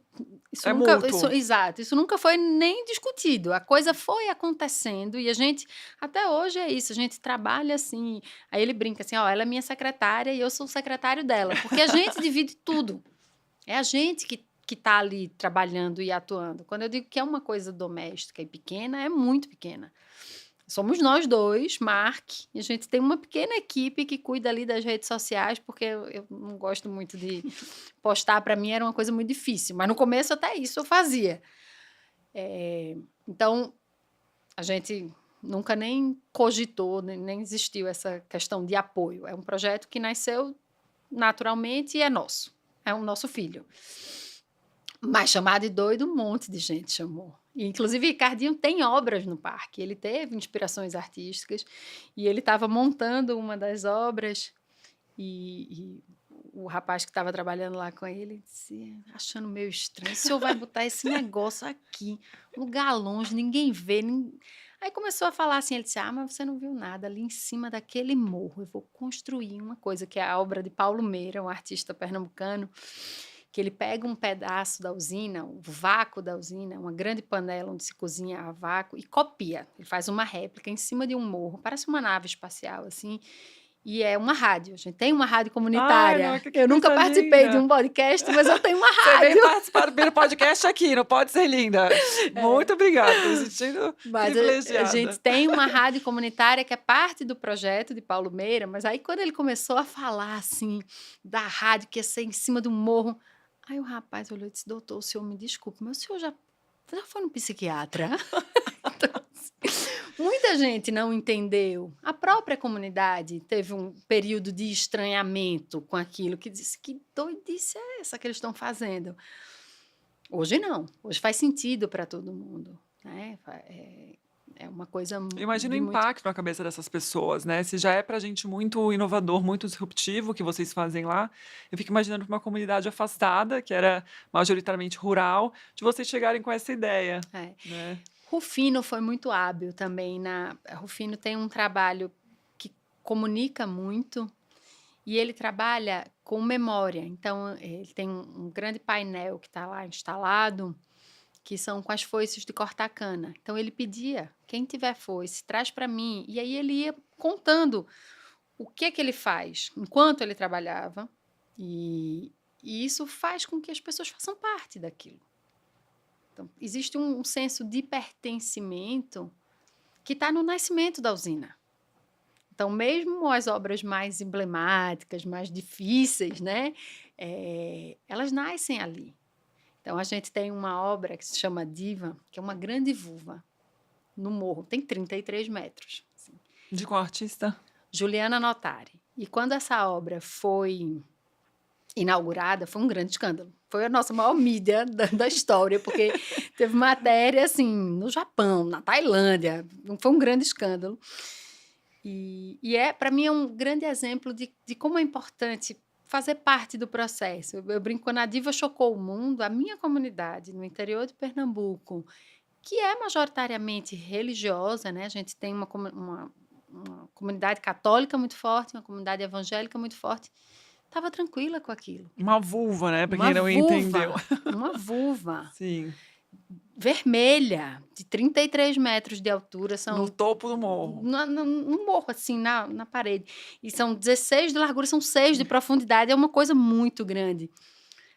Speaker 2: isso
Speaker 1: É
Speaker 2: nunca,
Speaker 1: mútuo.
Speaker 2: isso nunca foi nem discutido. A coisa foi acontecendo e a gente, até hoje é isso, a gente trabalha assim. Aí ele brinca assim, ó, ela é minha secretária e eu sou o secretário dela, porque a gente divide tudo. É a gente que está ali trabalhando e atuando. Quando eu digo que é uma coisa doméstica e pequena, é muito pequena. Somos nós dois, Mark, e a gente tem uma pequena equipe que cuida ali das redes sociais, porque eu não gosto muito de postar, para mim era uma coisa muito difícil, mas no começo até isso eu fazia. Então, a gente nunca nem cogitou, nem existiu essa questão de apoio. É um projeto que nasceu naturalmente e é nosso, é o nosso filho. Mas chamar de doido, um monte de gente chamou. E, inclusive, Ricardinho tem obras no parque. Ele teve inspirações artísticas e ele estava montando uma das obras e o rapaz que estava trabalhando lá com ele disse, achando meio estranho, o senhor vai botar esse negócio aqui, lugar longe, ninguém vê. Aí começou a falar assim, ele disse, mas você não viu nada ali em cima daquele morro, eu vou construir uma coisa, que é a obra de Paulo Meira, um artista pernambucano, que ele pega um pedaço da usina, o vácuo da usina, uma grande panela onde se cozinha a vácuo, e copia. Ele faz uma réplica em cima de um morro, parece uma nave espacial, assim, e é uma rádio. A gente tem uma rádio comunitária.
Speaker 1: Ai, não, que
Speaker 2: eu nunca
Speaker 1: coisa
Speaker 2: participei
Speaker 1: linda.
Speaker 2: de um podcast, mas eu tenho uma
Speaker 1: Você
Speaker 2: rádio.
Speaker 1: veio participar do primeiro podcast aqui, não pode ser linda. Muito obrigada, estou me sentindo
Speaker 2: Mas
Speaker 1: privilegiada.
Speaker 2: a gente tem uma rádio comunitária que é parte do projeto de Paulo Meira, mas aí quando ele começou a falar assim da rádio que ia ser em cima do morro, aí o rapaz olhou e disse, doutor, o senhor me desculpe, mas o senhor já foi no psiquiatra? Então, muita gente não entendeu. A própria comunidade teve um período de estranhamento com aquilo, que disse, que doidice é essa que eles estão fazendo? Hoje não. Hoje faz sentido para todo mundo, né? É uma coisa
Speaker 1: Imagina o
Speaker 2: de muito...
Speaker 1: impacto na cabeça dessas pessoas, né? Se já é pra gente muito inovador, muito disruptivo o que vocês fazem lá, eu fico imaginando pra uma comunidade afastada, que era majoritariamente rural, de vocês chegarem com essa ideia,
Speaker 2: É.
Speaker 1: né?
Speaker 2: Rufino foi muito hábil também. Rufino tem um trabalho que comunica muito e ele trabalha com memória. Então, ele tem um grande painel que está lá instalado, que são com as foices de cortar cana. Então, ele pedia, quem tiver foice, traz para mim. E aí ele ia contando o que ele faz enquanto ele trabalhava. E isso faz com que as pessoas façam parte daquilo. Então, existe um senso de pertencimento que está no nascimento da usina. Então, mesmo as obras mais emblemáticas, mais difíceis, né, elas nascem ali. Então, a gente tem uma obra que se chama Diva, que é uma grande vulva no morro, tem 33 metros. Assim.
Speaker 1: De qual artista?
Speaker 2: Juliana Notari. E quando essa obra foi inaugurada, foi um grande escândalo. Foi a nossa maior mídia da história, porque teve matéria assim, no Japão, na Tailândia, foi um grande escândalo. E para mim, é um grande exemplo de como é importante fazer parte do processo. Eu brinco, quando a Diva chocou o mundo, a minha comunidade no interior de Pernambuco, que é majoritariamente religiosa, né? A gente tem uma comunidade católica muito forte, uma comunidade evangélica muito forte, estava tranquila com aquilo.
Speaker 1: Uma vulva, né? Pra
Speaker 2: Uma
Speaker 1: quem não entendeu.
Speaker 2: uma vulva
Speaker 1: Sim,
Speaker 2: vermelha, de 33 metros de altura,
Speaker 1: no
Speaker 2: são
Speaker 1: topo do morro.
Speaker 2: no morro, assim, na parede. E são 16 de largura, são 6 de profundidade, é uma coisa muito grande.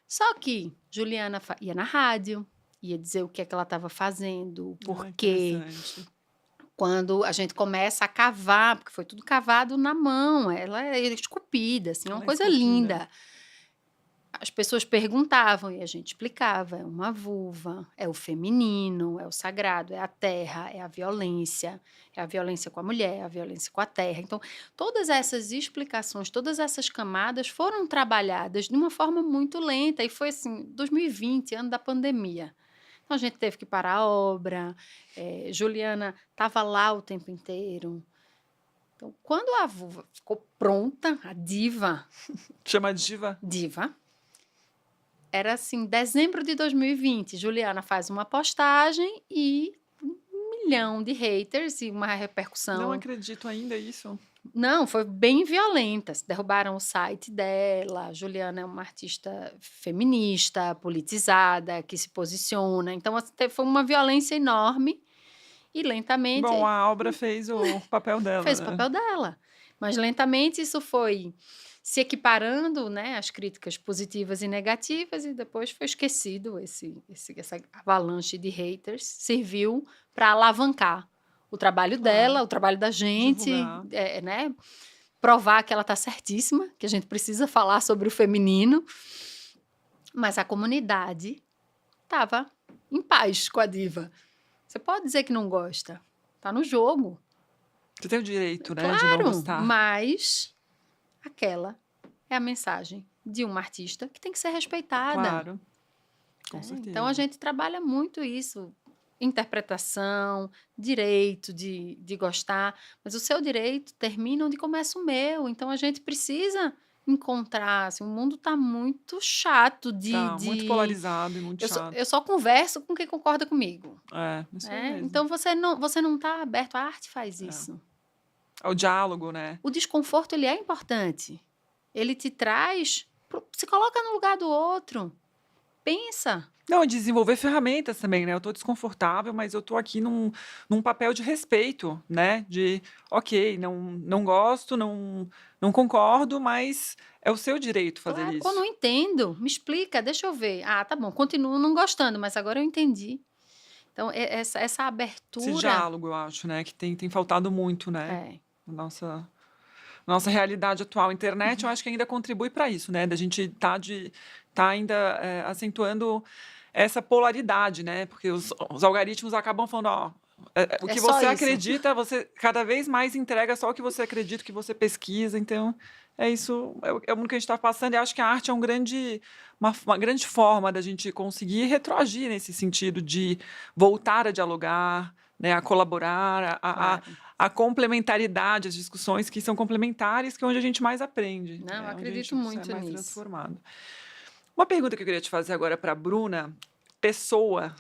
Speaker 2: Só que Juliana ia na rádio, ia dizer o que é que ela estava fazendo, o porquê.
Speaker 1: Interessante.
Speaker 2: Quando a gente começa a cavar, porque foi tudo cavado na mão, ela é esculpida, assim, é uma
Speaker 1: Ela é
Speaker 2: coisa
Speaker 1: esculpida.
Speaker 2: linda. As pessoas perguntavam e a gente explicava, é uma vulva, é o feminino, é o sagrado, é a terra, é a violência com a mulher, é a violência com a terra. Então, todas essas explicações, todas essas camadas foram trabalhadas de uma forma muito lenta e foi assim, 2020, ano da pandemia. Então, a gente teve que parar a obra, Juliana estava lá o tempo inteiro. Então, quando a vulva ficou pronta, a diva,
Speaker 1: Chama Diva?
Speaker 2: era assim, dezembro de 2020, Juliana faz uma postagem e 1 milhão de haters e uma
Speaker 1: Não
Speaker 2: repercussão.
Speaker 1: acredito ainda isso.
Speaker 2: Não, foi bem violenta. Derrubaram o site dela. Juliana é uma artista feminista, politizada, que se posiciona. Então, assim, foi uma violência enorme e lentamente
Speaker 1: Bom, a obra fez o papel dela,
Speaker 2: fez o
Speaker 1: né?
Speaker 2: papel dela. Mas lentamente isso foi se equiparando, né, as críticas positivas e negativas, e depois foi esquecido essa avalanche de haters, serviu para alavancar o trabalho dela, o trabalho da gente,
Speaker 1: Divulgar.
Speaker 2: né, provar que ela está certíssima, que a gente precisa falar sobre o feminino, mas a comunidade estava em paz com a diva. Você pode dizer que não gosta, está no jogo.
Speaker 1: Você tem o direito, né, de não
Speaker 2: Claro,
Speaker 1: gostar.
Speaker 2: mas aquela é a mensagem de uma artista que tem que ser respeitada.
Speaker 1: Claro, com certeza.
Speaker 2: Então, a gente trabalha muito isso, interpretação, direito de gostar, mas o seu direito termina onde começa o meu. Então, a gente precisa encontrar, assim, o mundo está muito chato
Speaker 1: Tá muito polarizado e muito chato.
Speaker 2: eu só converso com quem concorda comigo.
Speaker 1: Isso
Speaker 2: Né?
Speaker 1: mesmo.
Speaker 2: Então, você não está aberto, a arte faz isso.
Speaker 1: É o diálogo, né?
Speaker 2: O desconforto, ele é importante. Ele te traz, se coloca no lugar do outro, pensa.
Speaker 1: Não, e desenvolver ferramentas também, né? Eu tô desconfortável, mas eu tô aqui num papel de respeito, né? De, ok, não gosto, não concordo, mas é o seu direito fazer
Speaker 2: Claro,
Speaker 1: isso.
Speaker 2: ou não entendo, me explica, deixa eu ver. Ah, tá bom, continuo não gostando, mas agora eu entendi. Então, essa abertura...
Speaker 1: Esse diálogo, eu acho, né? Que tem faltado muito, né? Na nossa realidade atual. A internet, eu acho que ainda contribui para isso, né? Da gente tá ainda acentuando essa polaridade, né? Porque os algoritmos acabam falando, ó, o que
Speaker 2: só
Speaker 1: você
Speaker 2: isso.
Speaker 1: acredita, você cada vez mais entrega só o que você acredita, o que você pesquisa. Então, É isso, é o mundo que a gente está passando, e acho que a arte é uma grande forma da gente conseguir retroagir nesse sentido de voltar a dialogar, né, a colaborar,
Speaker 2: Claro.
Speaker 1: a complementaridade, as discussões que são complementares, que é onde a gente mais aprende,
Speaker 2: Não, eu
Speaker 1: onde a
Speaker 2: acredito
Speaker 1: gente sai
Speaker 2: muito
Speaker 1: mais
Speaker 2: nisso.
Speaker 1: transformado. Uma pergunta que eu queria te fazer agora para a Bruna, pessoa,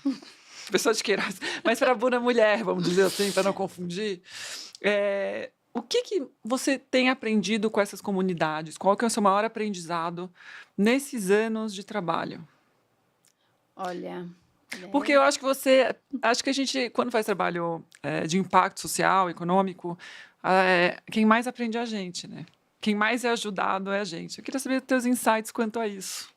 Speaker 1: pessoa de Queiroz, mas para a Bruna mulher, vamos dizer assim, para não confundir. O que você tem aprendido com essas comunidades? Qual que é o seu maior aprendizado nesses anos de trabalho?
Speaker 2: Olha,
Speaker 1: Porque eu acho que acho que a gente, quando faz trabalho de impacto social, econômico, quem mais aprende é a gente, né? Quem mais é ajudado é a gente. Eu queria saber os teus insights quanto a isso.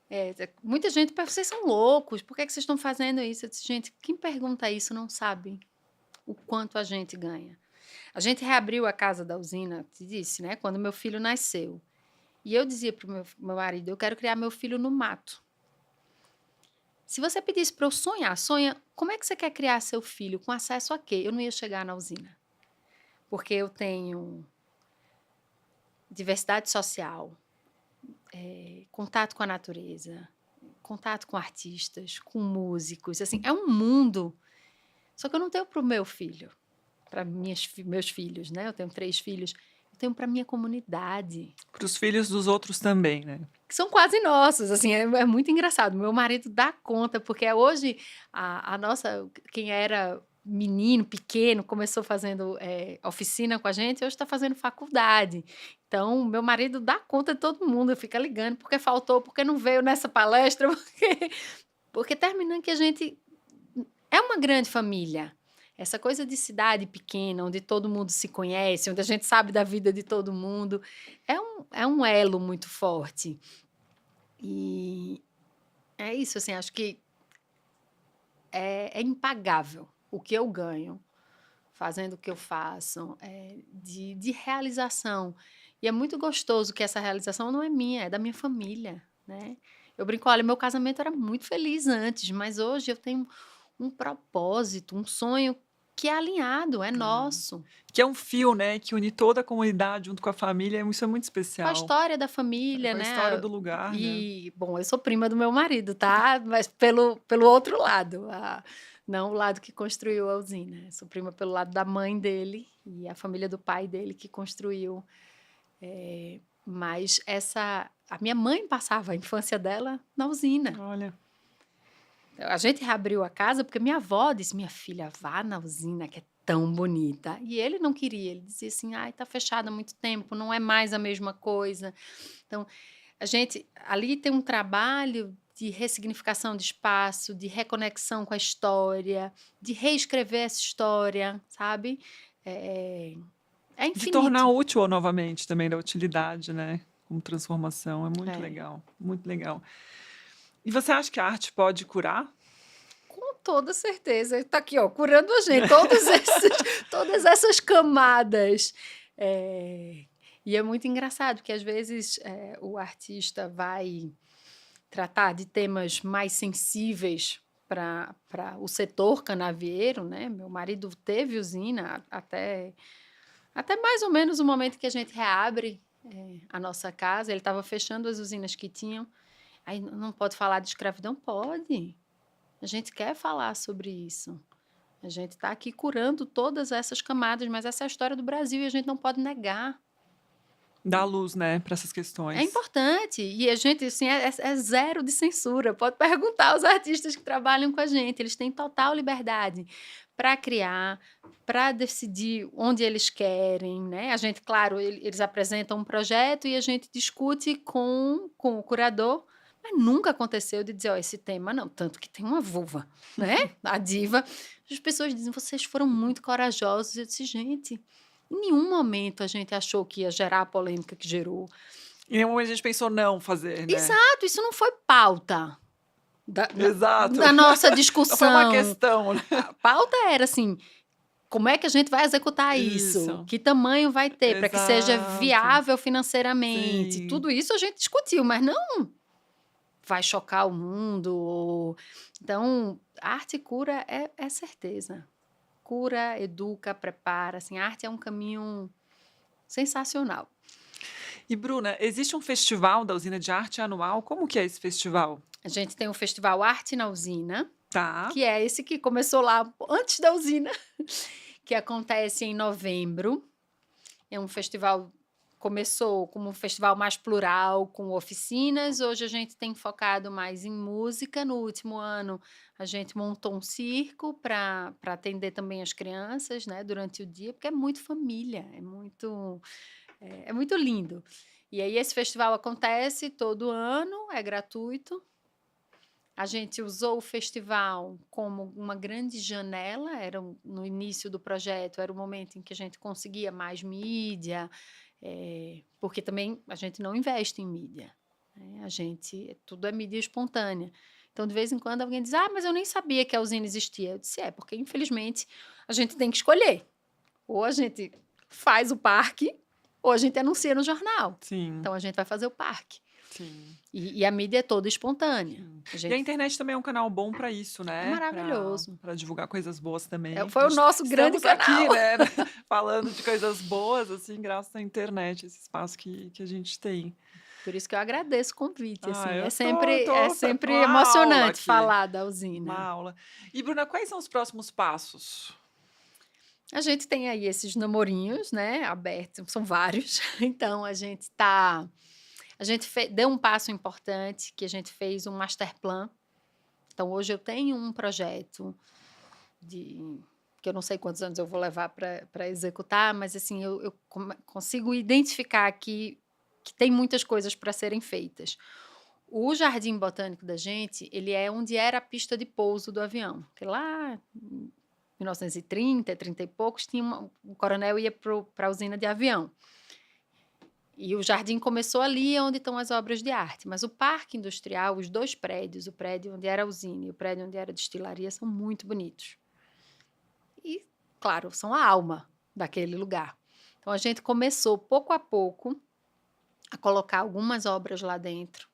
Speaker 2: muita gente, "Mas vocês são loucos, por que que vocês estão fazendo isso?" Eu disse, gente, quem pergunta isso não sabe o quanto a gente ganha. A gente reabriu a casa da usina, te disse, né, quando meu filho nasceu. E eu dizia para o meu marido, eu quero criar meu filho no mato. Se você pedisse para eu sonhar, sonha, como é que você quer criar seu filho? Com acesso a quê? Eu não ia chegar na usina. Porque eu tenho diversidade social, contato com a natureza, contato com artistas, com músicos, assim, é um mundo. Só que eu não tenho para o meu filho, para meus filhos, né? Eu tenho 3 filhos, eu tenho para minha comunidade,
Speaker 1: Para os filhos dos outros também, né?
Speaker 2: que são quase nossos, assim, é muito engraçado. Meu marido dá conta, porque hoje a nossa, quem era menino, pequeno, começou fazendo oficina com a gente, hoje está fazendo faculdade. Então, meu marido dá conta de todo mundo, fica ligando, porque faltou, porque não veio nessa palestra, porque terminando que a gente é uma grande família. Essa coisa de cidade pequena, onde todo mundo se conhece, onde a gente sabe da vida de todo mundo, é um elo muito forte. E é isso, assim, acho que é impagável o que eu ganho fazendo o que eu faço, de realização. E é muito gostoso que essa realização não é minha, é da minha família, né? Eu brinco, olha, meu casamento era muito feliz antes, mas hoje eu tenho um propósito, um sonho que é alinhado, é nosso.
Speaker 1: Que é um fio, né, que une toda a comunidade junto com a família, isso é muito
Speaker 2: Com a
Speaker 1: especial.
Speaker 2: história da
Speaker 1: É
Speaker 2: família,
Speaker 1: com a
Speaker 2: né?
Speaker 1: história do lugar, né?
Speaker 2: E, bom, eu sou prima do meu marido, tá? Mas pelo outro lado, não o lado que construiu a usina. Eu sou prima pelo lado da mãe dele e a família do pai dele que construiu. Mas a minha mãe passava a infância dela na usina.
Speaker 1: Olha,
Speaker 2: A gente reabriu a casa porque minha avó disse: minha filha, vá na usina que é tão bonita. E ele não queria, ele dizia assim: ai, tá fechada há muito tempo, não é mais a mesma coisa. Então, a gente ali tem um trabalho de ressignificação de espaço, de reconexão com a história, de reescrever essa história, sabe? É
Speaker 1: de tornar
Speaker 2: infinito.
Speaker 1: útil novamente também, da utilidade, né? Como transformação, é muito
Speaker 2: É.
Speaker 1: legal, muito legal. E você acha que a arte pode curar?
Speaker 2: Com toda certeza. Está aqui, ó, curando a gente, todas essas camadas. E é muito engraçado, porque às vezes o artista vai tratar de temas mais sensíveis para o setor canavieiro, né? Meu marido teve usina até mais ou menos o momento que a gente reabre a nossa casa. Ele estava fechando as usinas que tinham. Aí não pode falar de escravidão? Pode. A gente quer falar sobre isso. A gente está aqui curando todas essas camadas, mas essa é a história do Brasil e a gente não pode negar.
Speaker 1: Dar luz, né, para essas
Speaker 2: É
Speaker 1: questões.
Speaker 2: importante. E a gente, assim, é zero de censura. Pode perguntar aos artistas que trabalham com a gente. Eles têm total liberdade para criar, para decidir onde eles querem, né? A gente, claro, eles apresentam um projeto e a gente discute com o curador, mas nunca aconteceu de dizer, ó, esse tema não, tanto que tem uma vulva, né? A diva. As pessoas dizem, vocês foram muito corajosos. Eu disse, gente, em nenhum momento a gente achou que ia gerar a polêmica que gerou.
Speaker 1: E em nenhum momento a gente pensou não fazer, né?
Speaker 2: Exato, isso não foi pauta
Speaker 1: Exato.
Speaker 2: da nossa
Speaker 1: Não foi uma
Speaker 2: discussão.
Speaker 1: questão, né?
Speaker 2: A pauta era assim, como é que a gente vai executar isso?
Speaker 1: Isso.
Speaker 2: Que tamanho vai ter para que seja
Speaker 1: Exato.
Speaker 2: viável financeiramente?
Speaker 1: Sim.
Speaker 2: Tudo isso a gente discutiu, mas não vai chocar o mundo. Então, arte e cura é certeza. Cura, educa, prepara. Assim, a arte é um caminho sensacional.
Speaker 1: E, Bruna, existe um festival da Usina de Arte anual? Como que é esse festival?
Speaker 2: A gente tem o Festival Arte na Usina,
Speaker 1: Tá.
Speaker 2: que é esse que começou lá antes da usina, que acontece em novembro. É um festival, começou como um festival mais plural, com oficinas. Hoje a gente tem focado mais em música. No último ano, a gente montou um circo para atender também as crianças, né, durante o dia, porque é muito família, é muito lindo. E aí esse festival acontece todo ano, é gratuito. A gente usou o festival como uma grande janela, no início do projeto, era o momento em que a gente conseguia mais mídia, porque também a gente não investe em mídia, né? Tudo é mídia espontânea. Então, de vez em quando, alguém diz, mas eu nem sabia que a usina existia. Eu disse, porque infelizmente a gente tem que escolher. Ou a gente faz o parque, ou a gente anuncia no jornal.
Speaker 1: Sim,
Speaker 2: Então, a gente vai fazer o parque.
Speaker 1: sim.
Speaker 2: E a mídia é toda espontânea.
Speaker 1: E a internet também é um canal bom para isso,
Speaker 2: É
Speaker 1: né?
Speaker 2: maravilhoso.
Speaker 1: Para divulgar coisas boas também.
Speaker 2: Foi o nosso grande
Speaker 1: Estamos
Speaker 2: canal.
Speaker 1: aqui, né? Falando de coisas boas, assim, graças à internet, esse espaço que a gente tem.
Speaker 2: Por isso que eu agradeço o convite. Assim,
Speaker 1: Eu
Speaker 2: é
Speaker 1: tô
Speaker 2: sempre
Speaker 1: uma aula
Speaker 2: emocionante
Speaker 1: aqui,
Speaker 2: falar da
Speaker 1: uma
Speaker 2: usina.
Speaker 1: aula. E, Bruna, quais são os próximos passos?
Speaker 2: A gente tem aí esses namorinhos, né, abertos, são vários. Então, deu um passo importante, que a gente fez um master plan. Então, hoje eu tenho um projeto que eu não sei quantos anos eu vou levar para executar, mas assim, eu consigo identificar aqui que tem muitas coisas para serem feitas. O Jardim Botânico da gente, ele é onde era a pista de pouso do avião. Porque lá, em 1930, 30 e poucos, o coronel ia para a usina de avião. E o jardim começou ali, onde estão as obras de arte. Mas o parque industrial, os dois prédios, o prédio onde era a usina e o prédio onde era a destilaria, são muito bonitos. E, claro, são a alma daquele lugar. Então, a gente começou, pouco a pouco, a colocar algumas obras lá dentro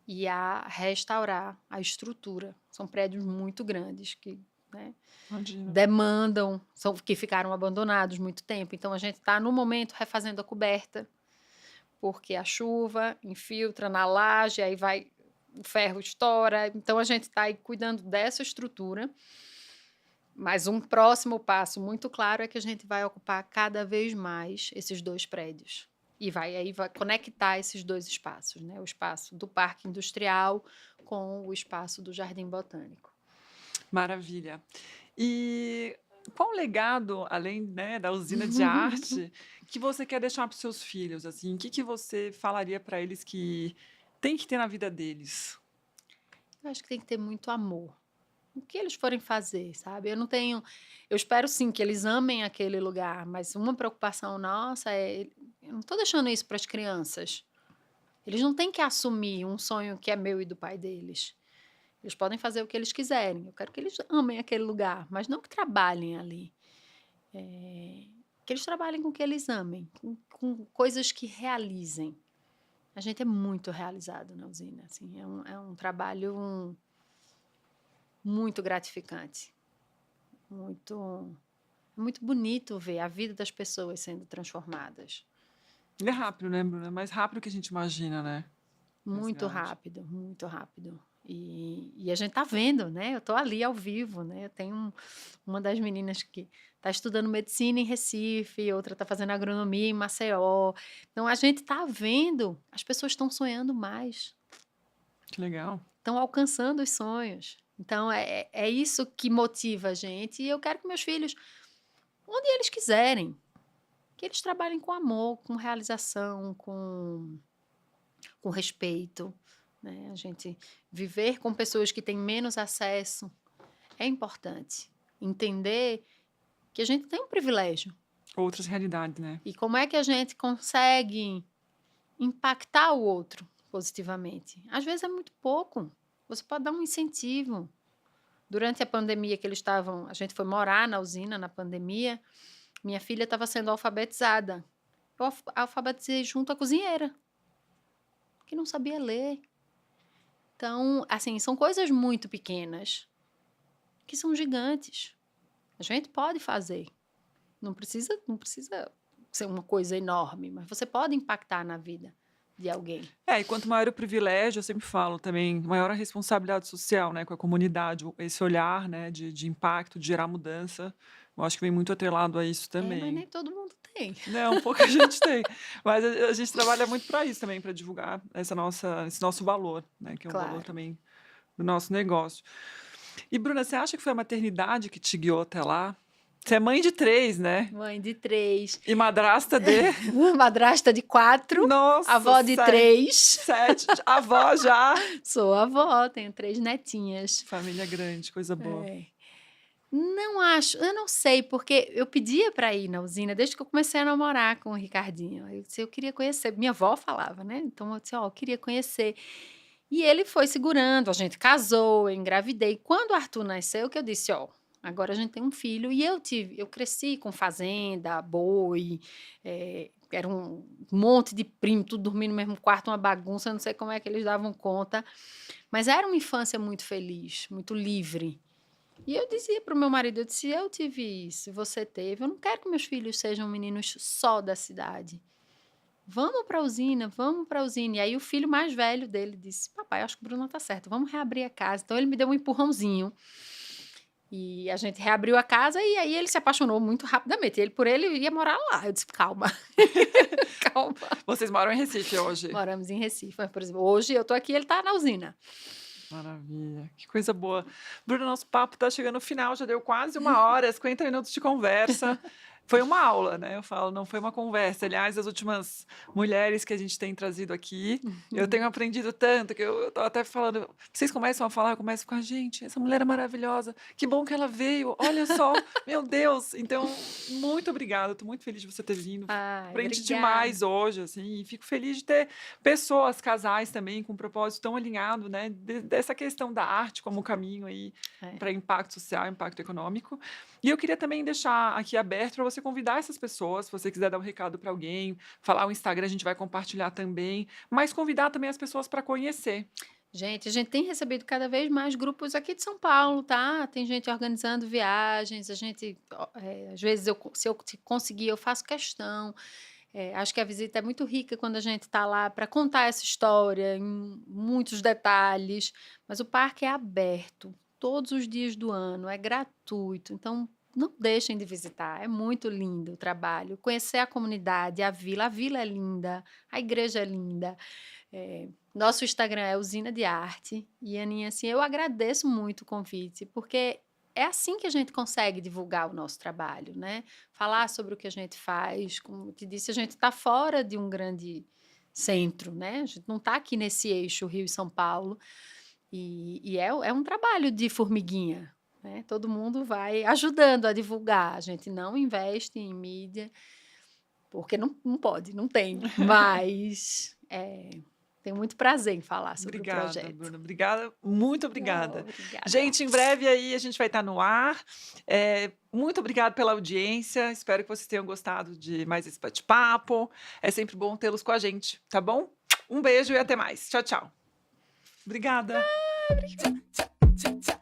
Speaker 2: e a restaurar a estrutura. São prédios muito grandes que, né, demandam, que ficaram abandonados muito tempo. Então, a gente está, no momento, refazendo a coberta, porque a chuva infiltra na laje, aí o ferro estoura. Então, a gente está aí cuidando dessa estrutura. Mas um próximo passo muito claro é que a gente vai ocupar cada vez mais esses dois prédios. E vai conectar esses dois espaços, né? O espaço do Parque Industrial com o espaço do Jardim Botânico.
Speaker 1: Maravilha. E qual legado, além, né, da usina de arte, que você quer deixar para os seus filhos? Assim, o que você falaria para eles que tem que ter na vida deles?
Speaker 2: Eu acho que tem que ter muito amor. O que eles forem fazer, sabe? Eu espero sim que eles amem aquele lugar, mas uma preocupação nossa eu não estou deixando isso para as crianças. Eles não têm que assumir um sonho que é meu e do pai deles. Eles podem fazer o que eles quiserem. Eu quero que eles amem aquele lugar, mas não que trabalhem ali. Que eles trabalhem com o que eles amem, com coisas que realizem. A gente é muito realizado na usina. Assim, é um trabalho muito gratificante. Muito bonito ver a vida das pessoas sendo transformadas.
Speaker 1: É rápido, né, Bruna? É mais rápido que a gente imagina, né?
Speaker 2: Muito rápido, muito rápido. E a gente tá vendo, né? Eu tô ali ao vivo, né? Eu tenho uma das meninas que tá estudando medicina em Recife, outra tá fazendo agronomia em Maceió. Então, a gente tá vendo, as pessoas estão sonhando mais.
Speaker 1: Que legal.
Speaker 2: Estão alcançando os sonhos. Então, é isso que motiva a gente. E eu quero que meus filhos, onde eles quiserem, que eles trabalhem com amor, com realização, com respeito, né? A gente viver com pessoas que têm menos acesso é importante. Entender que a gente tem um privilégio.
Speaker 1: Outras realidades, né?
Speaker 2: E como é que a gente consegue impactar o outro positivamente? Às vezes é muito pouco. Você pode dar um incentivo. Durante a pandemia que a gente foi morar na usina na pandemia, minha filha estava sendo alfabetizada. Eu alfabetizei junto à cozinheira, que não sabia ler. Então, assim, são coisas muito pequenas que são gigantes. A gente pode fazer. Não precisa ser uma coisa enorme, mas você pode impactar na vida de alguém.
Speaker 1: E quanto maior o privilégio, eu sempre falo também, maior a responsabilidade social, né, com a comunidade, esse olhar, né, de impacto, de gerar mudança. Eu acho que vem muito atrelado a isso
Speaker 2: Mas nem
Speaker 1: também.
Speaker 2: todo mundo tem.
Speaker 1: Não, pouca gente tem. Mas a gente trabalha muito para isso também, para divulgar esse nosso valor, né, que é um valor
Speaker 2: Claro.
Speaker 1: também do nosso negócio. E, Bruna, você acha que foi a maternidade que te guiou até lá? Você é mãe de 3, né?
Speaker 2: Mãe de 3,
Speaker 1: E madrasta de...
Speaker 2: madrasta de 4,
Speaker 1: Nossa,
Speaker 2: avó de 3.
Speaker 1: 7, avó já.
Speaker 2: Sou avó, tenho 3 netinhas.
Speaker 1: Família grande, coisa boa.
Speaker 2: Não acho, eu não sei, porque eu pedia para ir na usina desde que eu comecei a namorar com o Ricardinho. Eu disse, eu queria conhecer. Minha avó falava, né? Então eu disse, ó, eu queria conhecer. E ele foi segurando, a gente casou, eu engravidei. Quando o Arthur nasceu, que eu disse, ó, agora a gente tem um filho. E eu cresci com fazenda, boi, era um monte de primo, tudo dormindo no mesmo quarto, uma bagunça, não sei como é que eles davam conta. Mas era uma infância muito feliz, muito livre. E eu dizia para o meu marido, eu disse, eu tive isso, você teve, eu não quero que meus filhos sejam meninos só da cidade. Vamos para a usina, vamos para a usina. E aí o filho mais velho dele disse, papai, acho que o Bruno tá certo, vamos reabrir a casa. Então ele me deu um empurrãozinho. E a gente reabriu a casa e aí ele se apaixonou muito rapidamente. Por ele ia morar lá. Eu disse, calma, calma.
Speaker 1: Vocês moram em Recife hoje?
Speaker 2: Moramos em Recife, mas, por exemplo, hoje eu tô aqui, ele tá na usina.
Speaker 1: Maravilha, que coisa boa. Bruno, nosso papo está chegando no final, já deu quase 1 hora, 50 minutos de conversa. Foi uma aula, né? Eu falo, não foi uma conversa. Aliás, as últimas mulheres que a gente tem trazido aqui, eu tenho aprendido tanto que eu tô até falando. Vocês começam a falar, eu começo com a gente. Essa mulher é maravilhosa. Que bom que ela veio. Olha só, meu Deus. Então, muito obrigada. Estou muito feliz de você ter vindo. Aprendi demais hoje, assim, e fico feliz de ter pessoas, casais também, com um propósito tão alinhado, né? Dessa questão da arte como caminho aí para impacto social, impacto econômico. E eu queria também deixar aqui aberto para você convidar essas pessoas, se você quiser dar um recado para alguém, falar o Instagram, a gente vai compartilhar também, mas convidar também as pessoas para conhecer.
Speaker 2: Gente, a gente tem recebido cada vez mais grupos aqui de São Paulo, tá? Tem gente organizando viagens, às vezes, se eu conseguir, eu faço questão. Acho que a visita é muito rica quando a gente está lá para contar essa história em muitos detalhes, mas o parque é aberto todos os dias do ano, é gratuito, então não deixem de visitar, é muito lindo o trabalho, conhecer a comunidade, a vila é linda, a igreja é linda. Nosso Instagram é Usina de Arte, e Aninha, assim, eu agradeço muito o convite, porque é assim que a gente consegue divulgar o nosso trabalho, né? Falar sobre o que a gente faz, como eu te disse, a gente está fora de um grande centro, né? A gente não está aqui nesse eixo Rio e São Paulo, e é um trabalho de formiguinha, né? Todo mundo vai ajudando a divulgar, a gente não investe em mídia, porque não pode, não tem, mas tenho muito prazer em falar sobre o projeto.
Speaker 1: Obrigada, Bruna. Obrigada, muito obrigada.
Speaker 2: Obrigada.
Speaker 1: Gente, em breve aí a gente vai estar no ar. Muito obrigada pela audiência. Espero que vocês tenham gostado de mais esse bate-papo. É sempre bom tê-los com a gente, tá bom? Um beijo e até mais. Tchau, tchau. Obrigada.
Speaker 2: Obrigada.